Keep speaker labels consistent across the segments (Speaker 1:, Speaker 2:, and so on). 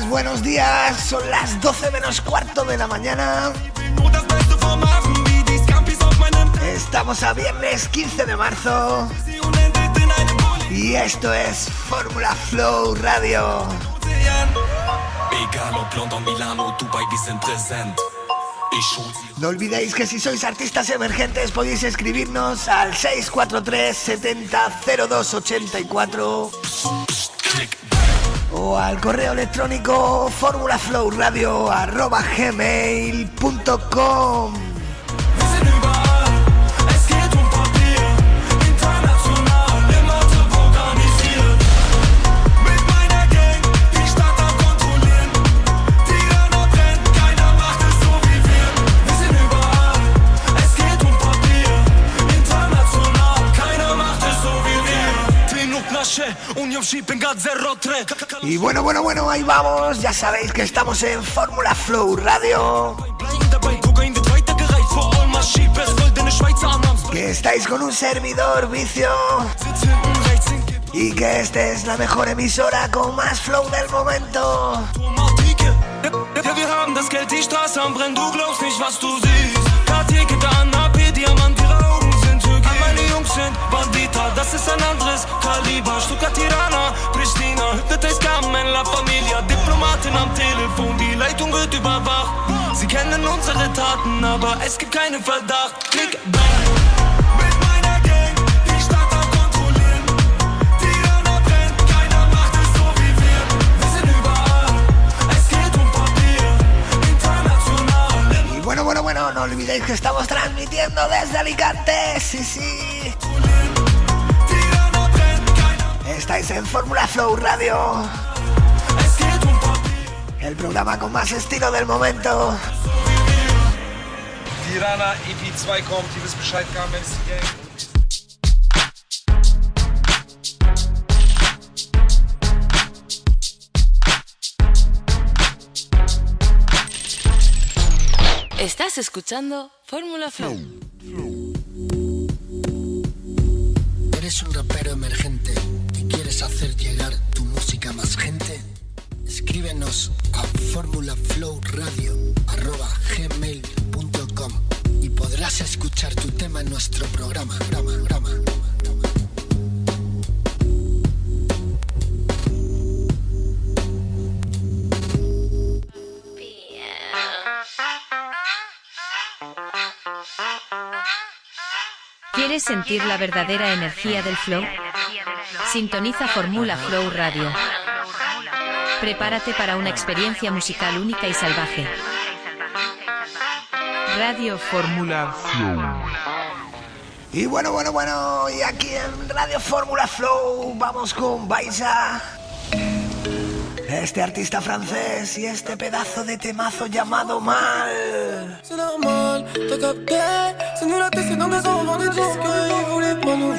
Speaker 1: buenos días. Son las 12 menos cuarto de la mañana. Estamos a viernes 15 de marzo. Y esto es Fórmula Flow Radio. No olvidéis que si sois artistas emergentes podéis escribirnos al 643 70 02 84 o al correo electrónico formulaflowradio@gmail.com. Y bueno, ahí vamos. Ya sabéis que estamos en Fórmula Flow Radio. Que estáis con un servidor vicio. Y que esta es la mejor emisora con más flow del momento.
Speaker 2: Das ist ein anderes Kaliber. Stuttgart, Tirana, Pristina, Hütte, Carmen, La Familia. Diplomatin am Telefon, die Leitung wird überwacht. Sie kennen unsere Taten, aber es gibt keinen Verdacht. Klick, bang. Mit meiner Gang, die Stadt am Kontrollieren. Tirana brennt, keiner macht es so wie wir. Wir sind überall, es geht um Papier. International.
Speaker 1: Y bueno, no olvidéis que estamos transmitiendo desde Alicante. Sí. Estáis en Fórmula Flow Radio, el programa con más estilo del momento.
Speaker 3: Tirana EP2 kommt, ihr wisst Bescheid, Carmen,
Speaker 4: Estás escuchando Fórmula Flow.
Speaker 5: ¿Eres un rapero emergente y quieres hacer llegar tu música a más gente? Escríbenos a formulaflowradio@gmail.com y podrás escuchar tu tema en nuestro programa.
Speaker 6: ¿Quieres sentir la verdadera energía del flow? Sintoniza Fórmula Flow Radio. Prepárate para una experiencia musical única y salvaje. Radio Fórmula Flow.
Speaker 1: Y bueno, y aquí en Radio Fórmula Flow vamos con Baisa, este artista francés y este pedazo de temazo llamado Mal.
Speaker 2: C'est normal, t'as capté. C'est nous la tête, c'est dans des ans, on vend des disques. Ils voulaient pas nous.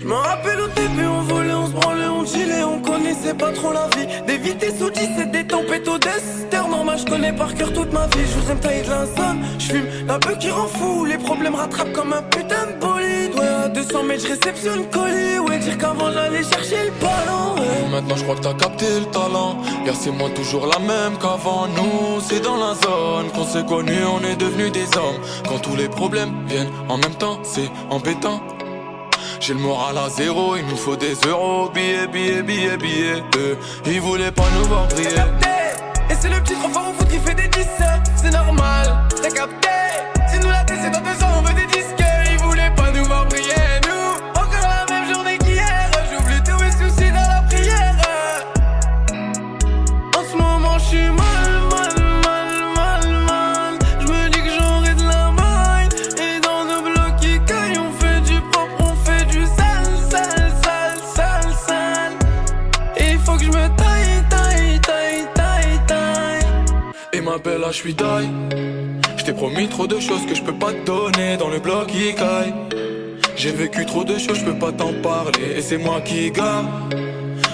Speaker 2: Je me rappelle au début, on volait, on se branlait, on chillait, on connaissait pas trop la vie. Des vitesses au 17, des tempêtes au C'était normal, je connais par cœur toute ma vie. Je voudrais me tailler de l'insonne, je fume la beuh qui rend fou. Les problèmes rattrapent comme un putain de bolide. Ouais, à 200 mètres, je réceptionne colis. Ouais, dire qu'avant j'allais chercher le ballon. Ouais.
Speaker 7: Maintenant je crois que t'as capté le talent. Y'a c'est moi toujours la même qu'avant. Nous, c'est dans la zone qu'on s'est connus, on est devenus des hommes. Quand tous les problèmes viennent en même temps, c'est embêtant. J'ai le moral à zéro, il nous faut des euros. Billets. Ils voulaient pas nous voir briller.
Speaker 2: T'as capté. Et c'est le petit trop fort au foot qui fait des 10. C'est normal, t'as capté. Si nous la tête c'est dans 2 ans, on veut des disques. Ils voulaient pas nous voir briller. Nous, encore la même journée qu'hier. J'oublie tous mes soucis dans la prière. En ce moment j'suis mal. Je me dis que j'aurai de la maille. Et dans nos blocs qui caillent, on fait du propre, on fait du sale. Et il faut que je me taille.
Speaker 7: Et ma belle là, j'suis die. J't'ai promis trop de choses que je peux pas te donner. Dans le bloc qui caille. J'ai vécu trop de choses, je peux pas t'en parler. Et c'est moi qui gagne.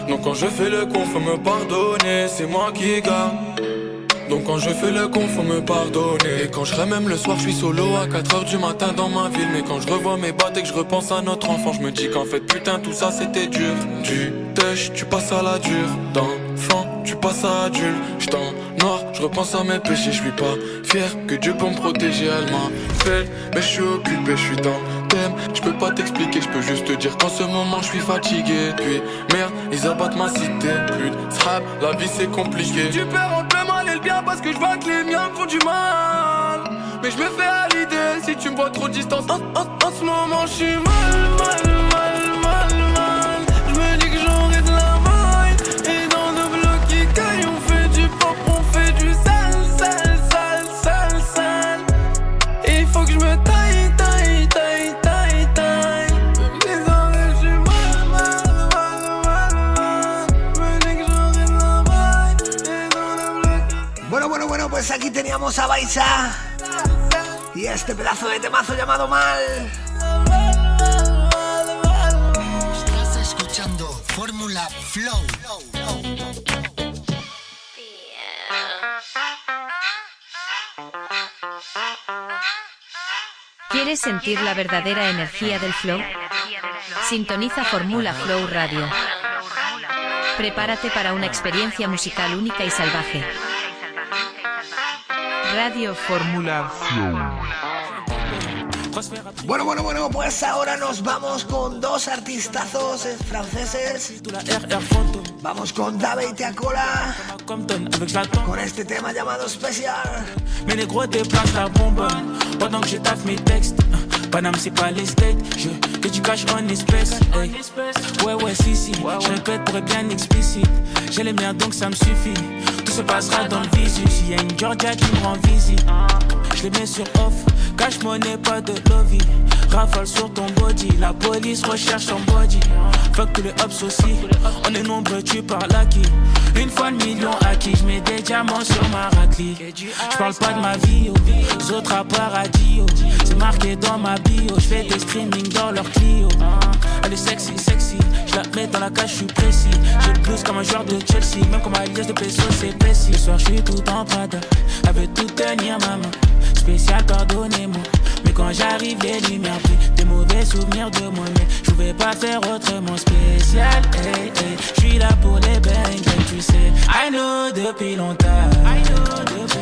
Speaker 7: Donc quand je fais le con, faut me pardonner. C'est moi qui gagne. Donc quand je fais le con, faut me pardonner. Et quand je serai même le soir, je suis solo à 4h du matin dans ma ville. Mais quand je revois mes battes et que je repense à notre enfant, je me dis qu'en fait putain tout ça c'était dur. Du têche, tu passes à la dure. D'enfant, tu passes à adulte. J'suis en noir, je repense à mes péchés. Je suis pas fier que Dieu peut me protéger. Elle m'a fait, mais je suis occupé, je suis dans thème. Je peux pas t'expliquer, je peux juste te dire qu'en ce moment je suis fatigué. Puis merde, ils abattent ma cité. Plus de strap, la vie c'est compliqué. Du père entre le mal et le bien parce que je vois que les miens me font du mal. Mais je me fais à l'idée si tu me vois trop distance. En ce moment je suis mal. Je me dis que j'aurai de la maille. Et dans le bloc qui caille, on fait du pop, on fait du sale. Et il faut que je me taille.
Speaker 1: Bueno, pues aquí teníamos a Baiza y este pedazo de temazo llamado Mal.
Speaker 5: Estás escuchando Fórmula Flow.
Speaker 6: ¿Quieres sentir la verdadera energía del flow? Sintoniza Fórmula Flow Radio. Prepárate para una experiencia musical única y salvaje. Radio Fórmula Flow.
Speaker 1: Bueno, pues ahora nos vamos con dos artistazos franceses. Vamos con Dave y Tiakola con este tema llamado Special.
Speaker 8: Mais les gros déplacent la bombe pendant que je taffe mes textes. Paname c'est pas les states, que tu caches en espèces. Hey. Ouais, si, je répète pour être bien explicite. J'ai les miens donc ça me suffit. Tout se passera dans le visu. S'il y a une Georgia qui me rend visite, je les mets sur off. Cash money, pas de lobby. Rafale sur ton body. La police recherche ton body. Fuck tous les hops aussi. On est nombreux, tu parles à qui? Une fois le million acquis. Je mets des diamants sur ma raclée. Je parle pas de ma vie, aux autres à paradis. C'est marqué dans ma bio. Je fais des streamings dans leur Clio. Elle est sexy. Je la mets dans la cage, je suis précis. J'ai le blues comme un joueur de Chelsea. Même comme Alias de Peso, c'est précis. Ce soir, je suis tout en Prada. Elle veut tout tenir ma main. Spécial, pardonnez-moi. Mais quand j'arrive, les lumières brillent. Des mauvais souvenirs de moi, mais je pouvais pas faire autrement. Spécial, je suis là pour les bang, tu sais. I know depuis longtemps.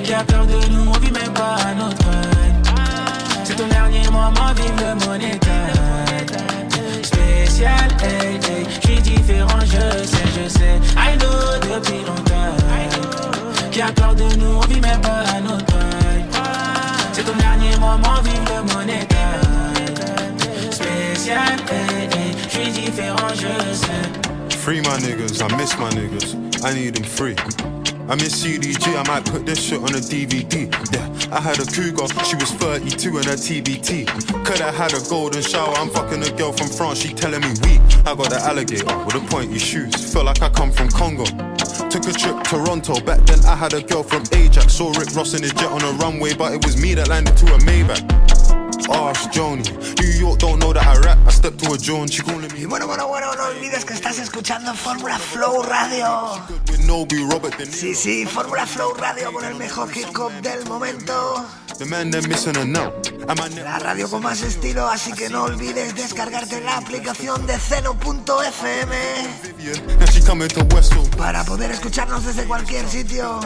Speaker 8: Qui a peur de nous, on vit même pas à notre rêve. C'est ton dernier moment, vive le monétaire. Spécial, je suis différent, je sais. I know depuis longtemps. Qui a peur de nous, on vit même pas à notre rêve. C'est ton dernier moment, vive le monétaire. Spécial, je suis différent, je sais.
Speaker 9: Free my niggas, I miss my niggas, I need them free. I miss CDG, I might put this shit on a DVD. Yeah, I had a cougar, she was 32 in her TBT. Coulda had a golden shower, I'm fucking a girl from France, she telling me weak. I got the alligator with the pointy shoes, feel like I come from Congo. Took a trip to Toronto, back then I had a girl from Ajax. Saw Rick Ross in his jet on a runway, but it was me that landed to a Maybach. Ask Joni, New York don't know that I rap, I stepped to a John, she calling me.
Speaker 1: Y bueno, no olvides que estás escuchando Fórmula Flow Radio. Sí, Fórmula Flow Radio con el mejor hip hop del momento. La radio con más estilo, así que no olvides descargarte la aplicación de Zeno.fm para poder escucharnos desde cualquier sitio.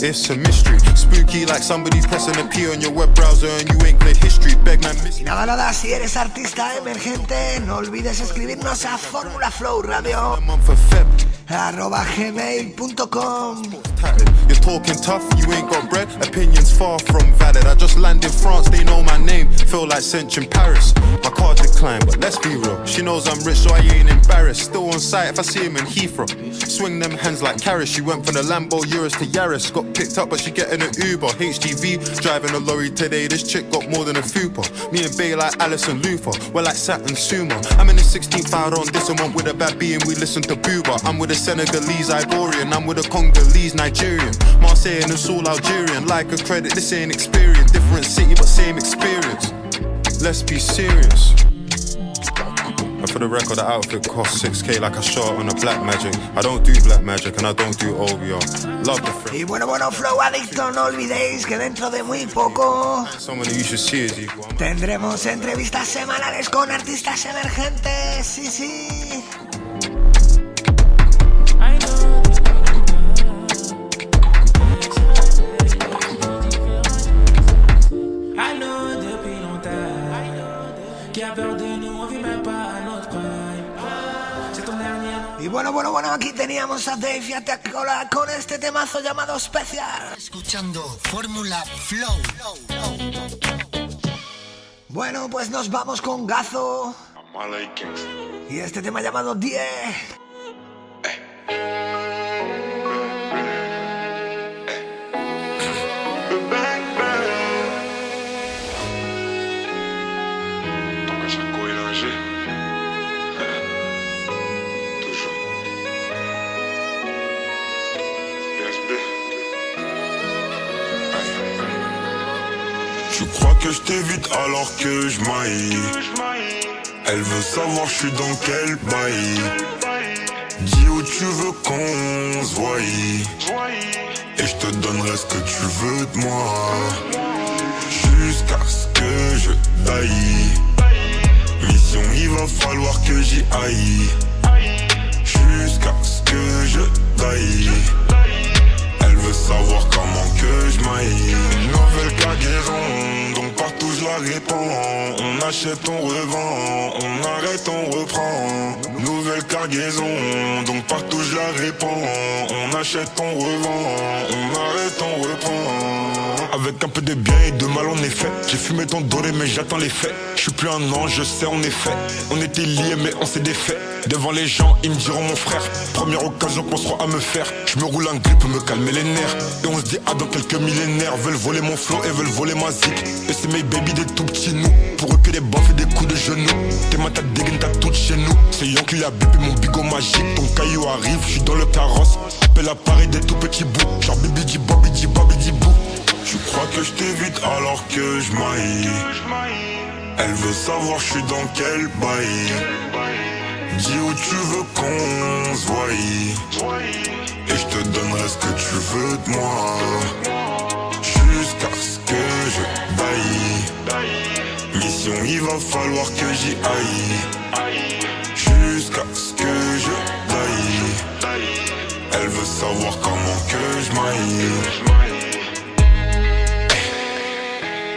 Speaker 9: It's a mystery, spooky like somebody pressing a P on your web browser and you ain't played history, beg man.
Speaker 1: Y nada, si eres artista emergente, no olvides escribirnos a formulaflowradio@gmail.com.
Speaker 9: You're talking tough, you ain't got bread, opinions far from valid. I just landed in France, they know my name, feel like Cinch in Paris. My card declined, but let's be real, she knows I'm rich so I ain't embarrassed. Still on site if I see him in Heathrow. Swing them hands like carrots, she went from the Lambo Urus to Yaris. Got picked up but she getting an Uber. HGV, driving a lorry today, this chick got more than a fupa. Me and Bay like Alison Luther, we're like Saturn Suma. I'm in the 16th out on this one with a bad B and we listen to Booba. I'm with a Senegalese Ivorian, I'm with a Congolese Nigerian. Marseille and it's all Algerian, like a credit, this ain't experience. Different city but same experience. Let's be serious. A for the record, the outfit cost 6K like I shot on a black magic. I don't do black magic and I don't do OVO. Love the friend.
Speaker 1: Y bueno, Flow Adicto, no olvidéis que dentro de muy poco tendremos entrevistas semanales con artistas emergentes. Sí. Y bueno, aquí teníamos a Dave y a Teacola con este temazo llamado Special.
Speaker 5: Escuchando Fórmula Flow.
Speaker 1: Bueno, pues nos vamos con Gazo y este tema llamado 10.
Speaker 10: Tu crois que je t'évite alors que je maille. Elle veut savoir je suis dans quel bail. Dis où tu veux qu'on se voie et je te donnerai ce que tu veux de moi. Jusqu'à ce que je taille. Mission il va falloir que j'y aille. Jusqu'à ce que je taille. Elle veut savoir comment que je maille. Nouvelle cargaison, donc partout je la répands. On achète, on revend, on arrête, on reprend. Nouvelle cargaison, donc partout je la répands. On achète, on revend, on arrête, on reprend. Avec un peu de bien et de mal en effet. J'ai fumé ton doré mais j'attends les faits. Je suis plus un ange, je sais en effet. On était liés mais on s'est défait. Devant les gens, ils me diront mon frère. Première occasion qu'on sera à me faire. Je me roule un grip pour me calmer les nerfs. Et on se dit ah dans quelques millénaires. Veulent voler mon flow et veulent voler ma zik. Et c'est mes baby des tout petits nous. Pour eux que des baffes et des coups de genoux. T'es ma tête dégaine, t'as tout chez nous. C'est Yankee la bip et mon bigot magique. Ton caillou arrive, je suis dans le carrosse. Appelle à Paris des tout petits bouts. Genre bibi di bobi di bobi di bou. Tu crois que je t'évite alors que je maille. Elle veut savoir je suis dans quel bail. Dis où tu veux qu'on se voie et je te donnerai ce que tu veux de moi. Jusqu'à ce que je baille. Mission il va falloir que j'y aille. Jusqu'à ce que je baille. Elle veut savoir comment que je maille.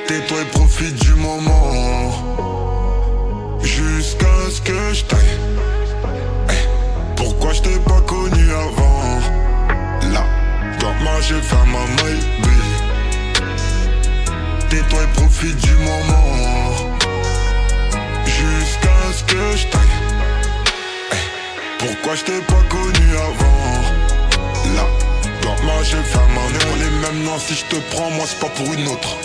Speaker 10: Tais-toi et profite du moment. Jusqu'à ce que je taille. Pourquoi je t'ai pas connu avant? Là, dans ma j'ai fait ma maille. Tais-toi et profite du moment. Jusqu'à ce que je taille. Pourquoi je t'ai pas connu avant? Là, dans ma j'ai fait ma maille. On est même non si je te prends, moi c'est pas pour une autre.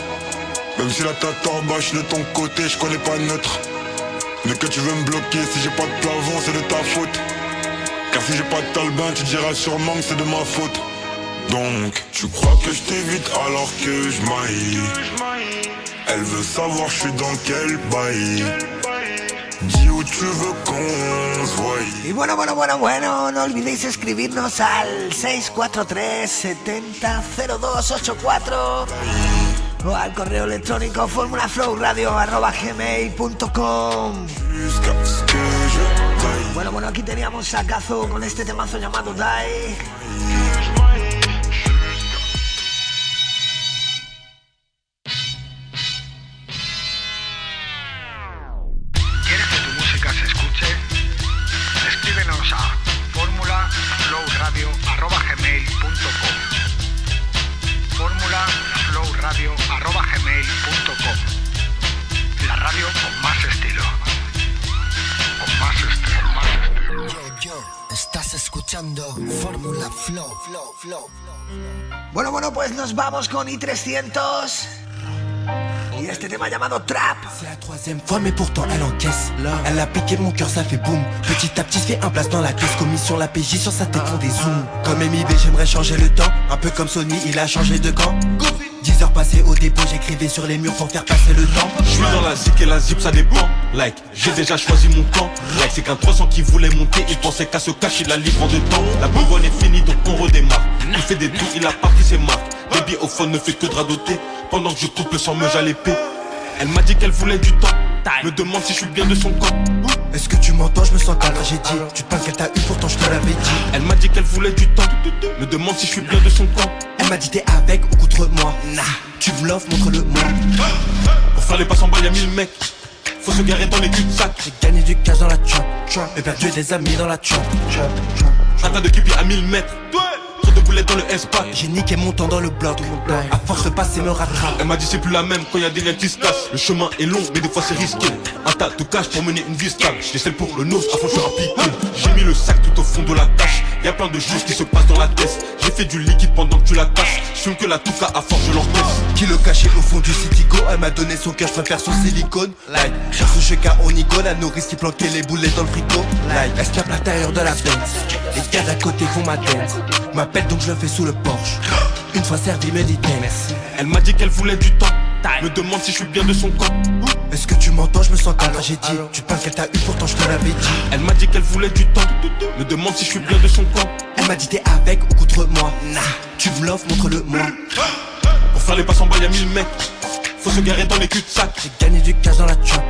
Speaker 10: Même si la tête en bas, je suis de ton côté, je connais pas neutre. Mais que tu veux me bloquer, si j'ai pas de plafond, c'est de ta faute. Car si j'ai pas de talbin, tu diras sûrement que c'est de ma faute. Donc, tu crois que je t'évite alors que je maille. Elle veut savoir je suis dans quel bail. Dis où tu veux qu'on se voie.
Speaker 1: Y bueno, no olvidéis escribirnos al 643 70 0284 o al correo electrónico formulaflowradio@gmail.com. Bueno, aquí teníamos a Gazo con este temazo llamado Die.
Speaker 11: ¿Quieres que tu música se escuche? Escríbenos a formulaflowradio@gmail.com. formulaflowradio@gmail.com. La radio con más estilo. Con más estilo.
Speaker 5: Yo, estás escuchando Fórmula Flow.
Speaker 1: Bueno, pues nos vamos con I300 y este tema llamado Trap.
Speaker 12: C'est la troisième fois mais pourtant elle encaisse. Elle a piqué mon cœur, ça fait boum. Petit à petit se fait un place dans la caisse. Commis sur la PJ, sur sa tête font des zooms. Comme MIB j'aimerais changer le temps. Un peu comme Sony, il a changé de camp. 10 heures passées au dépôt, j'écrivais sur les murs pour faire passer le temps.
Speaker 13: Je suis dans la zik et la zip ça dépend. Like, j'ai déjà choisi mon camp. Like, c'est qu'un 300 qui voulait monter, il pensait qu'à se cacher la livre en 2 temps. La bonbonne est finie donc on redémarre. Il fait des tours, il a pas pris ses marques. Baby au fond ne fait que dradoter. Pendant que je coupe le sang-meuge à l'épée. Elle m'a dit qu'elle voulait du temps. Me demande si je suis bien de son camp.
Speaker 12: Est-ce que tu m'entends, je me sens calme, j'ai dit. Tu te penses qu'elle t'a eu, pourtant je te l'avais dit.
Speaker 13: Elle m'a dit qu'elle voulait du temps. Me demande si je suis bien de son camp.
Speaker 12: Elle m'a dit t'es avec ou contre moi. Nah, tu me l'offres, montre-le-moi.
Speaker 13: Pour faire les passes en bas y'a 1000 mecs. Faut se garer dans les cul-de-sac.
Speaker 12: J'ai gagné du cash dans la chop, et perdu des amis dans la chop.
Speaker 13: Un tas de kipis à 1000 mètres. Trop de boulettes dans le S-Pack.
Speaker 12: J'ai niqué mon temps dans le bloc. À force de passer me rattrape.
Speaker 13: Elle m'a dit c'est plus la même quand y'a des liens qui se cassent. Le chemin est long mais des fois c'est risqué. Un tas de cash pour mener une vie stable. J'ai celle pour le nose, à fond je suis rapide. J'ai mis le sac tout au fond de la tâche. Y'a plein de choses qui se passent dans la tête. J'ai fait du liquide pendant que tu la casses. Je fume que la touka à force je l'encaisse.
Speaker 12: Qui le cachait au fond du Citigo. Elle m'a donné son cœur, je préfère son silicone. Like, cherche ce cheka on igole. La nourrice qui planquait les boulettes dans le frigo. Like, escape l'intérieur de la Benz. Les gars d'à côté font ma dance. M'appelle donc je le fais sous le Porsche. Une fois servi me dit merci.
Speaker 13: Elle m'a dit qu'elle voulait du temps. Me demande si je suis bien de son camp.
Speaker 12: Est-ce que tu m'entends, je me sens calme, j'ai dit. Tu penses qu'elle t'a eu, pourtant je te l'avais dit.
Speaker 13: Elle m'a dit qu'elle voulait du temps. Me demande si je suis bien de son camp.
Speaker 12: Elle m'a dit t'es avec ou contre moi. Nah, tu me l'offres, montre-le-moi.
Speaker 13: Pour faire les passes en bas y'a 1000 mecs. Faut se garer dans les cul-de-sac.
Speaker 12: J'ai gagné du cash dans la chop,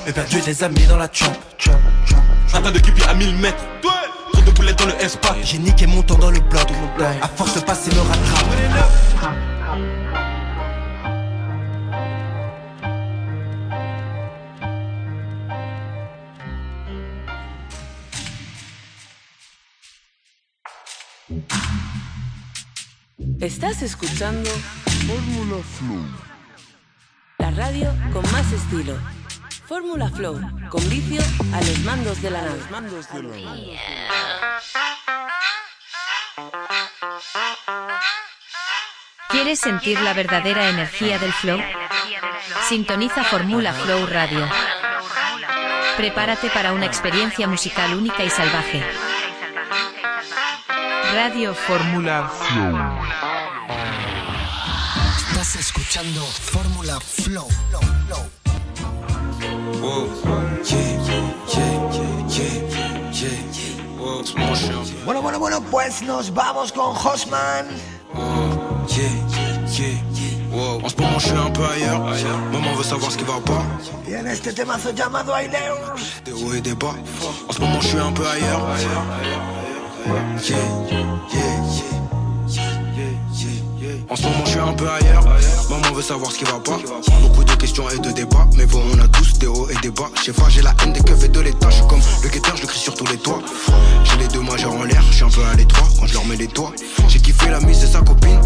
Speaker 12: et perdu des amis dans la chop.
Speaker 13: Un tas de kipis à 1000 mètres. Trop de boulettes dans le S-Pack.
Speaker 12: J'ai niqué mon temps dans le bloc. À force de passer me rattrape.
Speaker 4: Estás escuchando Fórmula Flow, la radio con más estilo. Fórmula Flow, con vicio a los mandos de la nave.
Speaker 6: ¿Quieres sentir la verdadera energía del flow? Sintoniza Fórmula Flow Radio. Prepárate para una experiencia musical única y salvaje. Radio Fórmula Flow.
Speaker 5: Estás escuchando Fórmula Flow.
Speaker 1: Bueno, pues nos vamos con Hosman.
Speaker 14: En ce moment je suis un peu ailleurs. Maman veut savoir ce qui va pas.
Speaker 1: Y en este temazo llamado Aileus.
Speaker 14: Des hauts et des bas. En ce moment je suis un peu ailleurs. En ce moment je suis un peu ailleurs. Maman veut savoir ce qui va pas. Beaucoup de questions et de débats. Mais bon on a tous des hauts et des bas. Je sais pas, j'ai la haine des keufs et de l'état. Je suis comme le guetteur, je le crie sur tous les toits. J'ai les deux majeurs en l'air, je suis un peu à l'étroit quand je leur mets les toits. J'ai kiffé la mise et sa copine.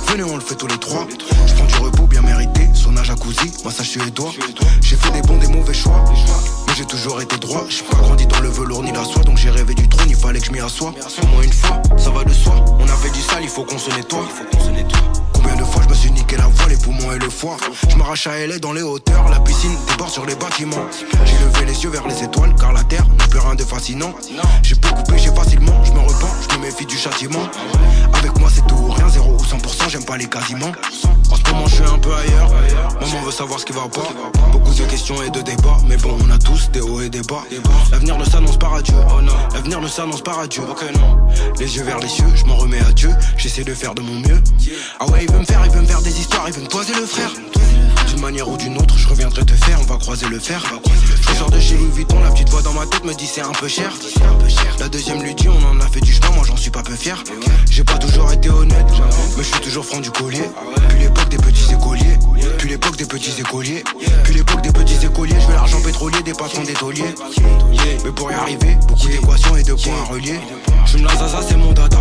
Speaker 14: Venez on le fait tous les trois. Je prends du repos bien mérité. Sauna jacuzzi, massage suédois. J'ai fait des bons, des mauvais choix. Mais j'ai toujours été droit. J'ai pas grandi dans le velours ni la soie. Donc j'ai rêvé du trône, il fallait que je m'y assoie. Au moins une fois, ça va de soi. On a fait du sale, il faut qu'on se nettoie. Combien de fois je me suis niqué la voix, les poumons et le foie. Je m'arrache à LA dans les hauteurs, la piscine déborde sur les bâtiments. J'ai levé les yeux vers les étoiles, car la terre n'a plus rien de fascinant. J'ai beaucoup péché facilement, je me repens, je me méfie du châtiment. Avec moi c'est tout ou rien, 0 ou 100%, j'aime pas les quasiment. En ce moment je suis un peu ailleurs, maman veut savoir ce qui va pas. Beaucoup de questions et de débats, mais bon on a tous des hauts et des bas. L'avenir ne s'annonce pas radieux, l'avenir ne s'annonce pas radieux. Les yeux vers les cieux, je m'en remets à Dieu. J'essaie de faire de mon mieux. Ah ouais il veut me faire des histoires, il veut me poser le frère. D'une manière ou d'une autre, je reviendrai te faire, on va croiser le fer. Je sors de chez Louis Vuitton, la petite voix dans ma tête me dit c'est un peu cher. La deuxième lui dit on en a fait du chemin, moi j'en suis pas peu fier. J'ai pas toujours été honnête, mais je suis toujours franc du collier. Puis l'époque des petits écoliers, puis l'époque des petits écoliers, puis l'époque des petits écoliers. Je veux l'argent pétrolier des patrons des tauliers. Mais pour y arriver, beaucoup d'équations et de points à relier. Je me la zaza c'est mon dada,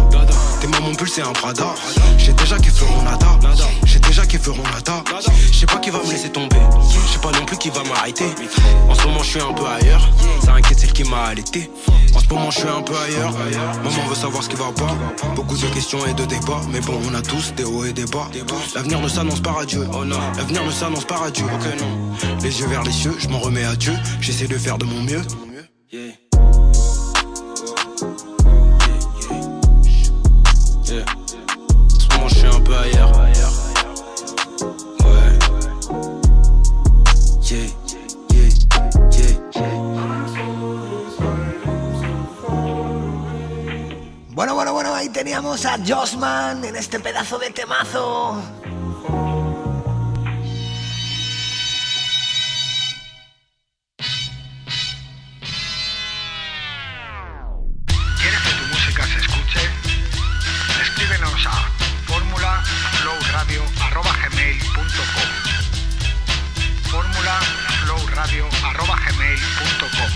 Speaker 14: t'es moi mon pull c'est un Prada. J'ai déjà qui feront nada, j'ai déjà qui feront nada. Je sais pas qui va me laisser tomber, je sais pas non plus qui va m'arrêter. En ce moment je suis un peu ailleurs, ça inquiète celle qui m'a allaité. En ce moment je suis un peu ailleurs, maman veut savoir ce qui va pas. Beaucoup de questions et de débats, mais bon on a tous des hauts et des bas. L'avenir ne s'annonce pas radieux, l'avenir ne s'annonce pas radieux. Les yeux vers les cieux, je m'en remets à Dieu. J'essaie de faire de mon mieux. En ce moment je suis un peu ailleurs.
Speaker 1: teníamos a Josman en este pedazo de temazo.
Speaker 11: ¿Quieres que tu música se escuche? Escríbenos a formulaflowradio@gmail.com. formulaflowradio@gmail.com.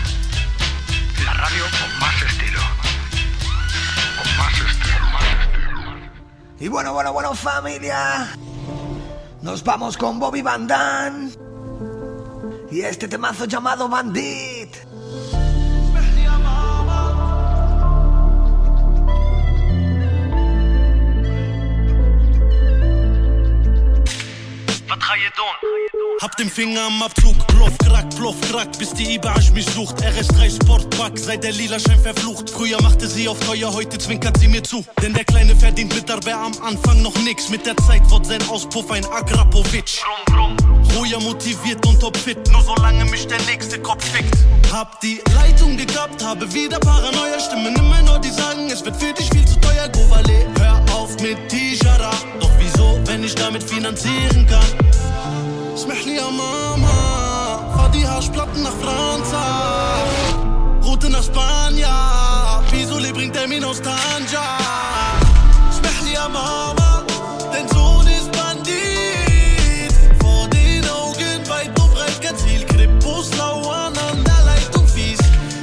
Speaker 11: La radio con más estilo. Con más estilo.
Speaker 1: Y bueno, familia. Nos vamos con Bobby Van Dam y este temazo llamado Bandit.
Speaker 15: Hab den Finger am Abzug, ploff, krack, bis die Ibarsch mich sucht. RS3 Sportback, seit der Lila-Schein verflucht. Früher machte sie auf teuer, heute zwinkert sie mir zu. Denn der Kleine verdient mit dabei am Anfang noch nix. Mit der Zeit wird sein Auspuff ein Agrapovic. Ruhiger, motiviert und topfit, nur solange mich der nächste Kopf fickt. Hab die Leitung gekappt, habe wieder Paranoia. Stimmen in mein Ohr, die sagen, es wird für dich viel zu teuer. Go Valet, hör auf mit Tijara. Doch wieso, wenn ich damit finanzieren kann? Smechli ya Mama, fahr die Haarplatten nach Franza, Route nach Spanja, Pisole bringt der min aus Tanja. Smechli ya Mama, dein Sohn ist Bandit, vor den Augen weit und breit kein Ziel, Krippos lauern an der Leitung fies.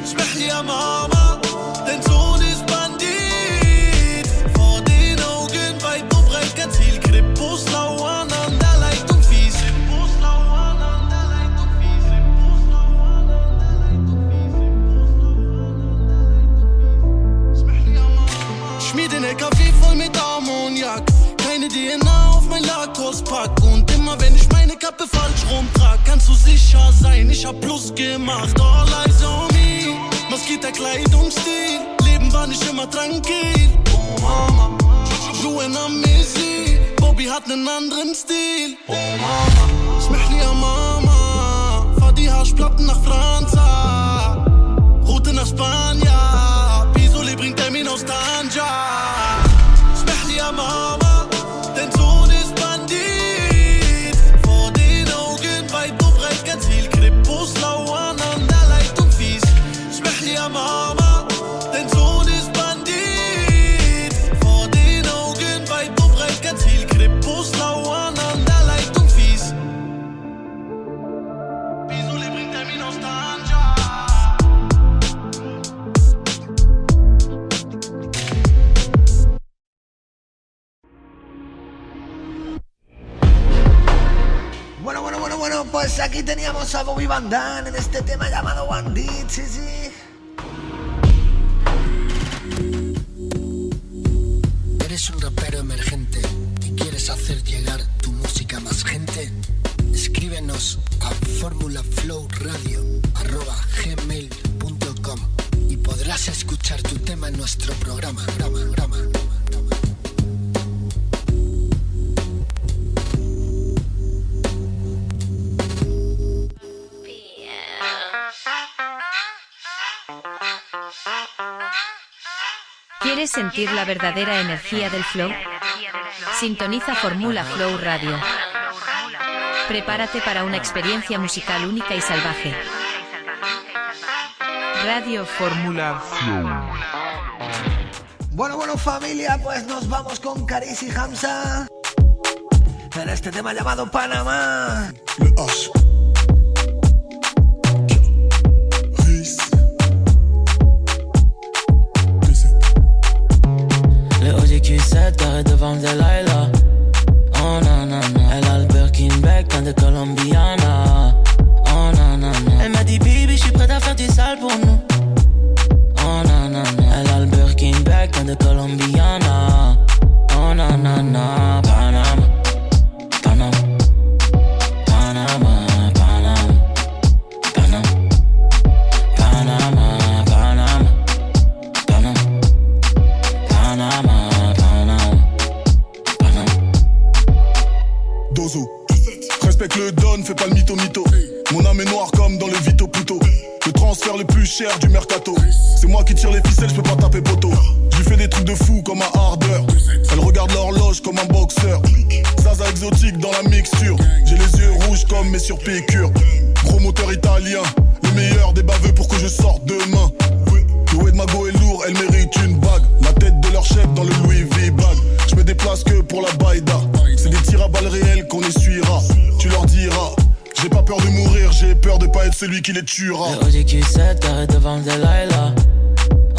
Speaker 15: Smechli ya Mama, dein Sohn ist Bandit, vor den Augen weit und breit kein Ziel, Krippos lauern an der Leitung fies. Schmier den LKW voll mit Ammoniak, keine DNA auf mein Lackospack. Und immer wenn ich meine Kappe falsch rumtrag, kannst du sicher sein, ich hab Plus gemacht. All eyes on me, was geht der Kleidungsstil? Leben war nicht immer tranquil. Oh Mama, Jouen am Messi, Bobby hat nen anderen Stil. Oh Mama, Smechli ya Mama, fahr die Haarplatten nach Franza, Route nach Spanja, Pisole bringt der min aus Tanja. Smechli ya Mama, dein Sohn ist Bandit, vor den Augen weit und breit kein Ziel, Krippos lauern an der Leitung fies. Smechli ya Mama, dein Sohn ist Bandit, vor den Augen weit und breit kein Ziel, Krippos lauern an der Leitung fies. Pisole bringt der min aus Tanja.
Speaker 1: Bueno, pues aquí teníamos a Bobby Van Dam en este tema llamado Bandit, sí.
Speaker 5: ¿Eres un rapero emergente y quieres hacer llegar tu música a más gente? Escríbenos a formulaflowradio@gmail.com y podrás escuchar tu tema en nuestro programa.
Speaker 6: ¿Quieres sentir la verdadera energía del flow? Sintoniza Formula Flow Radio. Prepárate para una experiencia musical única y salvaje. Radio Formula Flow.
Speaker 1: Bueno, familia, pues nos vamos con Caris y Hamza en este tema llamado Panamá.
Speaker 16: Q7 carré devant Delilah. Oh na na na. Elle a le Birkin bag teint de Colombiana. Oh na na na. Elle m'a dit baby j'suis prête à faire du sale pour nous. Oh na na na. Elle a le Birkin bag teint de Colombiana. Oh na na na. Panama, Panama, Panama, Panama, Panama, Panama, Panama, Panama, Panama.
Speaker 17: Dozo, respecte le don, fais pas le mytho. Mon âme est noire comme dans le Vito Puto. Le transferts les plus chers du mercato. C'est moi qui tire les ficelles, je peux pas taper poteau. Je lui fais des trucs de fou comme un hardeur. Elle regarde l'horloge comme un boxeur. Zaza exotique dans la mixture. J'ai les yeux rouges comme mes surpiqûres. Gros moteur italien, les meilleurs des baveux pour que je sorte demain. Le Wade Mago est lourd, elle mérite une bague. La tête de leur chef dans le Louis V bag. Je me déplace que pour la baïda. C'est des tirs à balles réelles qu'on essuiera. Tu leur diras, j'ai pas peur de mourir, j'ai peur de pas être celui qui les tuera.
Speaker 16: Le Audi Q7 garé devant le Delilah.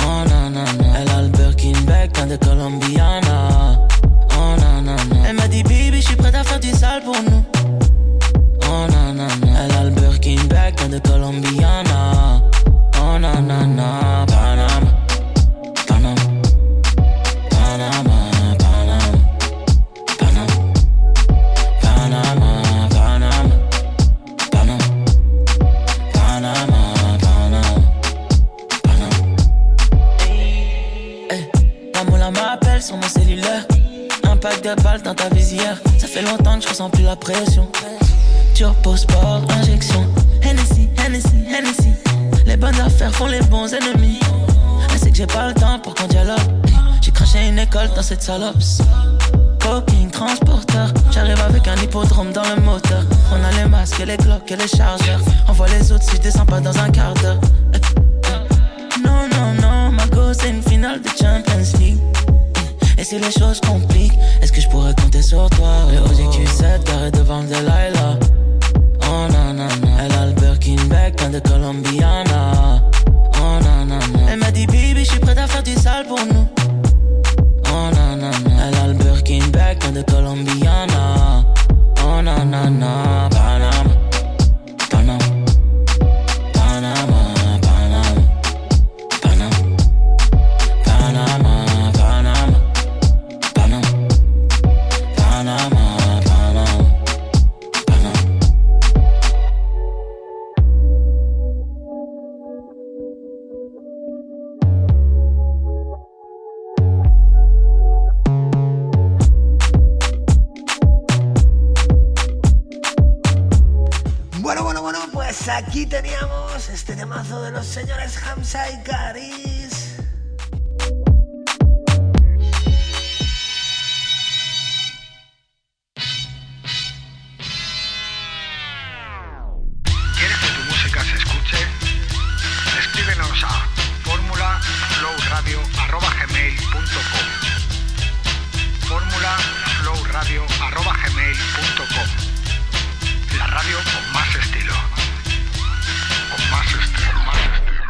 Speaker 16: Oh nanana, elle a le Birkin bag plein de Colombiana. Oh nanana, elle m'a dit baby, je suis prête à faire du sale pour nous. Oh nanana, elle a le Birkin bag plein de Colombiana. Oh nanana, Panama, Panama, Panama, Panama, Panama, Panama, Panama, Panama, Panama, Panama. Hey, la moula m'appelle sur mon cellulaire. Un pack de balles dans ta visière. Ça fait longtemps que je ressens plus la pression. Turbo sport, injection. Hennessy, Hennessy, Hennessy. Les bonnes affaires font les bons ennemis. Elle sait que j'ai pas le temps pour qu'on dialogue. J'ai craché une école dans cette salope. Coking, transporteur. J'arrive avec un hippodrome dans le moteur. On a les masques et les glocks et les chargeurs. On voit les autres si je descends pas dans un quart d'heure. Non, non, non, ma go c'est une finale de Champions League. Et si les choses compliquent, est-ce que je pourrais compter sur toi? Le Audi Q7 garé devant le Delilah. Oh nanana, elle a le Birkin bag plein de Colombiana. Oh nanana, elle m'a dit baby, je suis prête à faire du sale pour nous. Oh nanana, elle a le Birkin bag plein de Colombiana. Oh nanana, Panama, Panama, Panama, Panama, Panama, Panama, Panama, Panama, Panama.
Speaker 1: Bueno, pues aquí teníamos este temazo de los señores Hamza y Caris.
Speaker 11: ¿Quieres que tu música se escuche? Escríbenos a formulaflowradio@gmail.com. formulaflowradio@gmail.com. La radio con más estilo. Con más estilo, más estilo.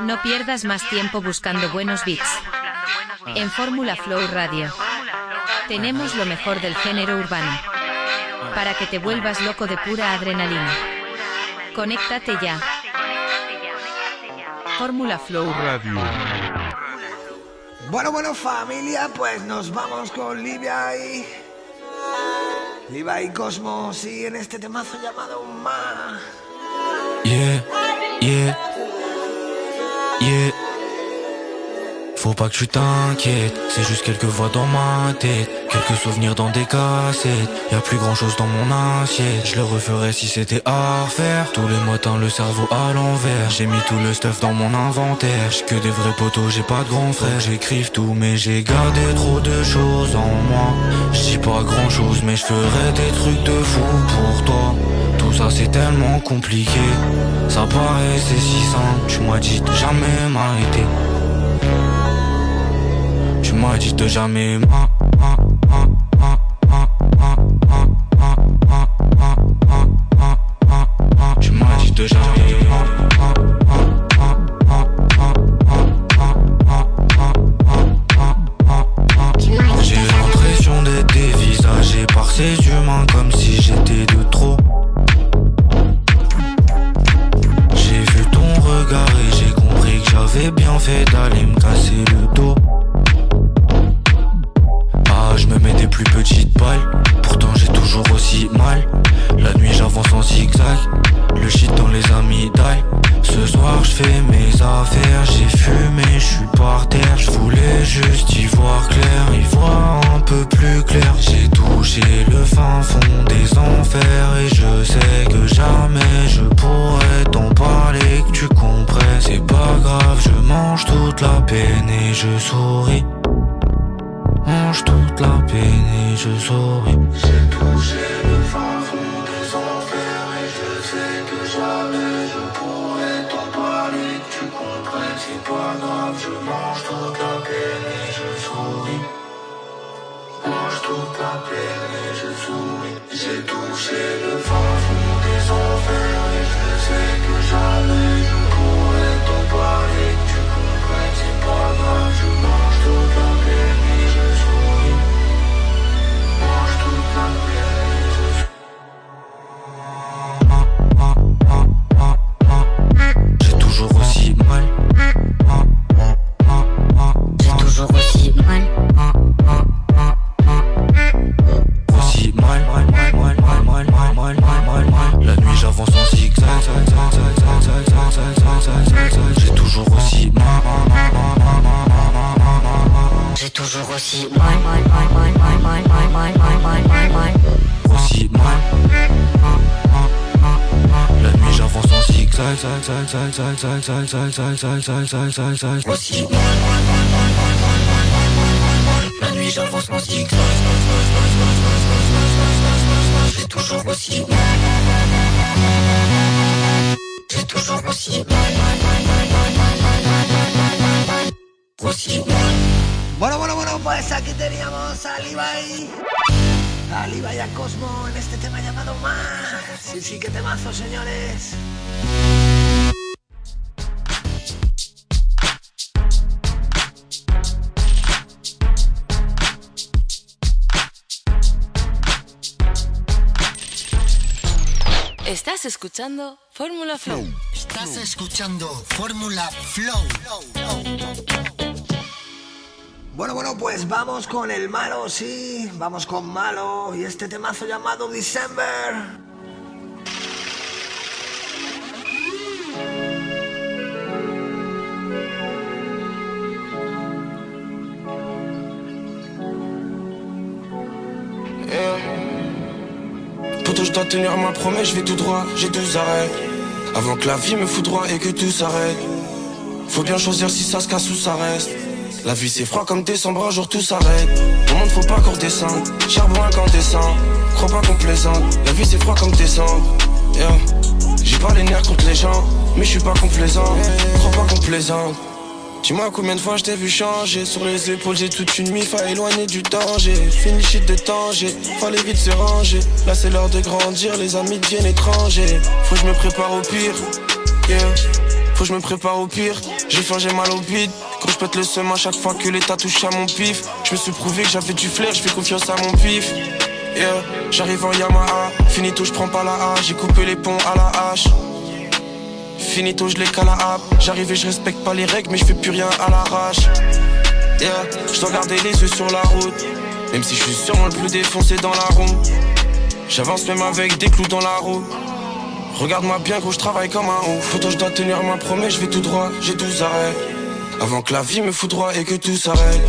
Speaker 6: No pierdas más tiempo buscando buenos beats. En Fórmula Flow Radio tenemos lo mejor del género urbano para que te vuelvas loco de pura adrenalina. Conéctate ya. Fórmula Flow Radio.
Speaker 1: Bueno, familia, pues nos vamos con Livia y Cosmos y en este temazo llamado Ma.
Speaker 18: Yeah. Faut pas que tu t'inquiètes, c'est juste quelques voix dans ma tête, quelques souvenirs dans des cassettes. Y'a plus grand chose dans mon assiette, je le referais si c'était à refaire. Tous les matins le cerveau à l'envers, j'ai mis tout le stuff dans mon inventaire. J'ai que des vrais potos, j'ai pas de grands frères. J'écrive tout mais j'ai gardé trop de choses en moi. J'dis pas grand chose mais je ferais des trucs de fou pour toi. Tout ça c'est tellement compliqué, ça paraissait si simple. Tu m'as dit de jamais m'arrêter, tu m'as dit de jamais tu m'as dit de jamais. J'ai l'impression d'être dévisagé par ces humains comme si j'étais de trop. J'ai vu ton regard et j'ai compris que j'avais bien fait d'aller me casser le dos. Je me mets des plus petites balles, pourtant j'ai toujours aussi mal. La nuit j'avance en zigzag, le shit dans les amygdales. Ce soir je fais mes affaires, j'ai fumé, je suis par terre. Je voulais juste y voir clair, y voir un peu plus clair. J'ai touché le fin fond des enfers et je sais je souris.
Speaker 19: J'ai touché le fin fond des enfers et je sais que jamais je pourrai t'en parler. Que tu comprennes, c'est pas grave, je mange toute la peine et je souris. Mange toute la peine et je souris. J'ai touché le fin fond des enfers et je sais que jamais je pourrai t'en parler. Que tu comprennes, c'est pas grave, je mange toute la peine et je souris. Mange toute la peine et je souris.
Speaker 18: J'ai toujours aussi mal.
Speaker 20: J'ai toujours aussi mal.
Speaker 18: Aussi mal. La nuit j'avance en zigzag. J'ai toujours aussi mal.
Speaker 20: J'ai toujours aussi mal.
Speaker 18: Aussi mal. La nuit j'avance en zigzag.
Speaker 20: Aussi mal. La nuit j'avance en zigzag. J'ai toujours aussi mal. J'ai toujours aussi mal. Aussi mal.
Speaker 1: Bueno, pues aquí teníamos a Levi. A Levi y a Cosmo en este tema llamado Más. Sí, qué temazo, señores.
Speaker 4: Estás escuchando Fórmula Flow.
Speaker 5: Estás escuchando Fórmula Flow.
Speaker 1: Bueno, pues vamos con el malo, sí. Vamos con Malo y este temazo llamado December.
Speaker 14: Poto, je dois tenir ma promesse, je vais tout droit, j'ai 2 arrêts. Avant que la vie me foudroie et que tout s'arrête. Faut bien choisir si ça se casse ou ça reste. La vie c'est froid comme décembre, un jour tout s'arrête. Au monde faut pas qu'on redescende, charbon incandescent. Crois pas qu'on plaisante, la vie c'est froid comme décembre. Yeah. J'ai pas les nerfs contre les gens, mais je suis pas complaisant. Crois pas qu'on plaisante. Dis-moi combien de fois je t'ai vu changer. Sur les épaules j'ai toute une mif à éloigner du danger. Fini shit de danger, fallait vite se ranger. Là c'est l'heure de grandir, les amis deviennent étrangers. Faut que je me prépare au pire, yeah. Faut que je me prépare au pire. J'ai faim, j'ai mal au bide. Quand je pète le seum à chaque fois que l'état touche à mon pif. Je me suis prouvé que j'avais du flair, je fais confiance à mon pif. Yeah, j'arrive en Yamaha. Finito, je prends pas la hache. J'ai coupé les ponts à la hache. Finito, je les cale à la hape. J'arrive et je respecte pas les règles, mais je fais plus rien à l'arrache. Yeah, je dois garder les yeux sur la route. Même si je suis sûrement le plus défoncé dans la roue. J'avance même avec des clous dans la roue. Regarde-moi bien gros, je travaille comme un ouf. Poto, je dois tenir ma promesse, je vais tout droit, j'ai 12 arrêts. Avant que la vie me foudroie et que tout s'arrête.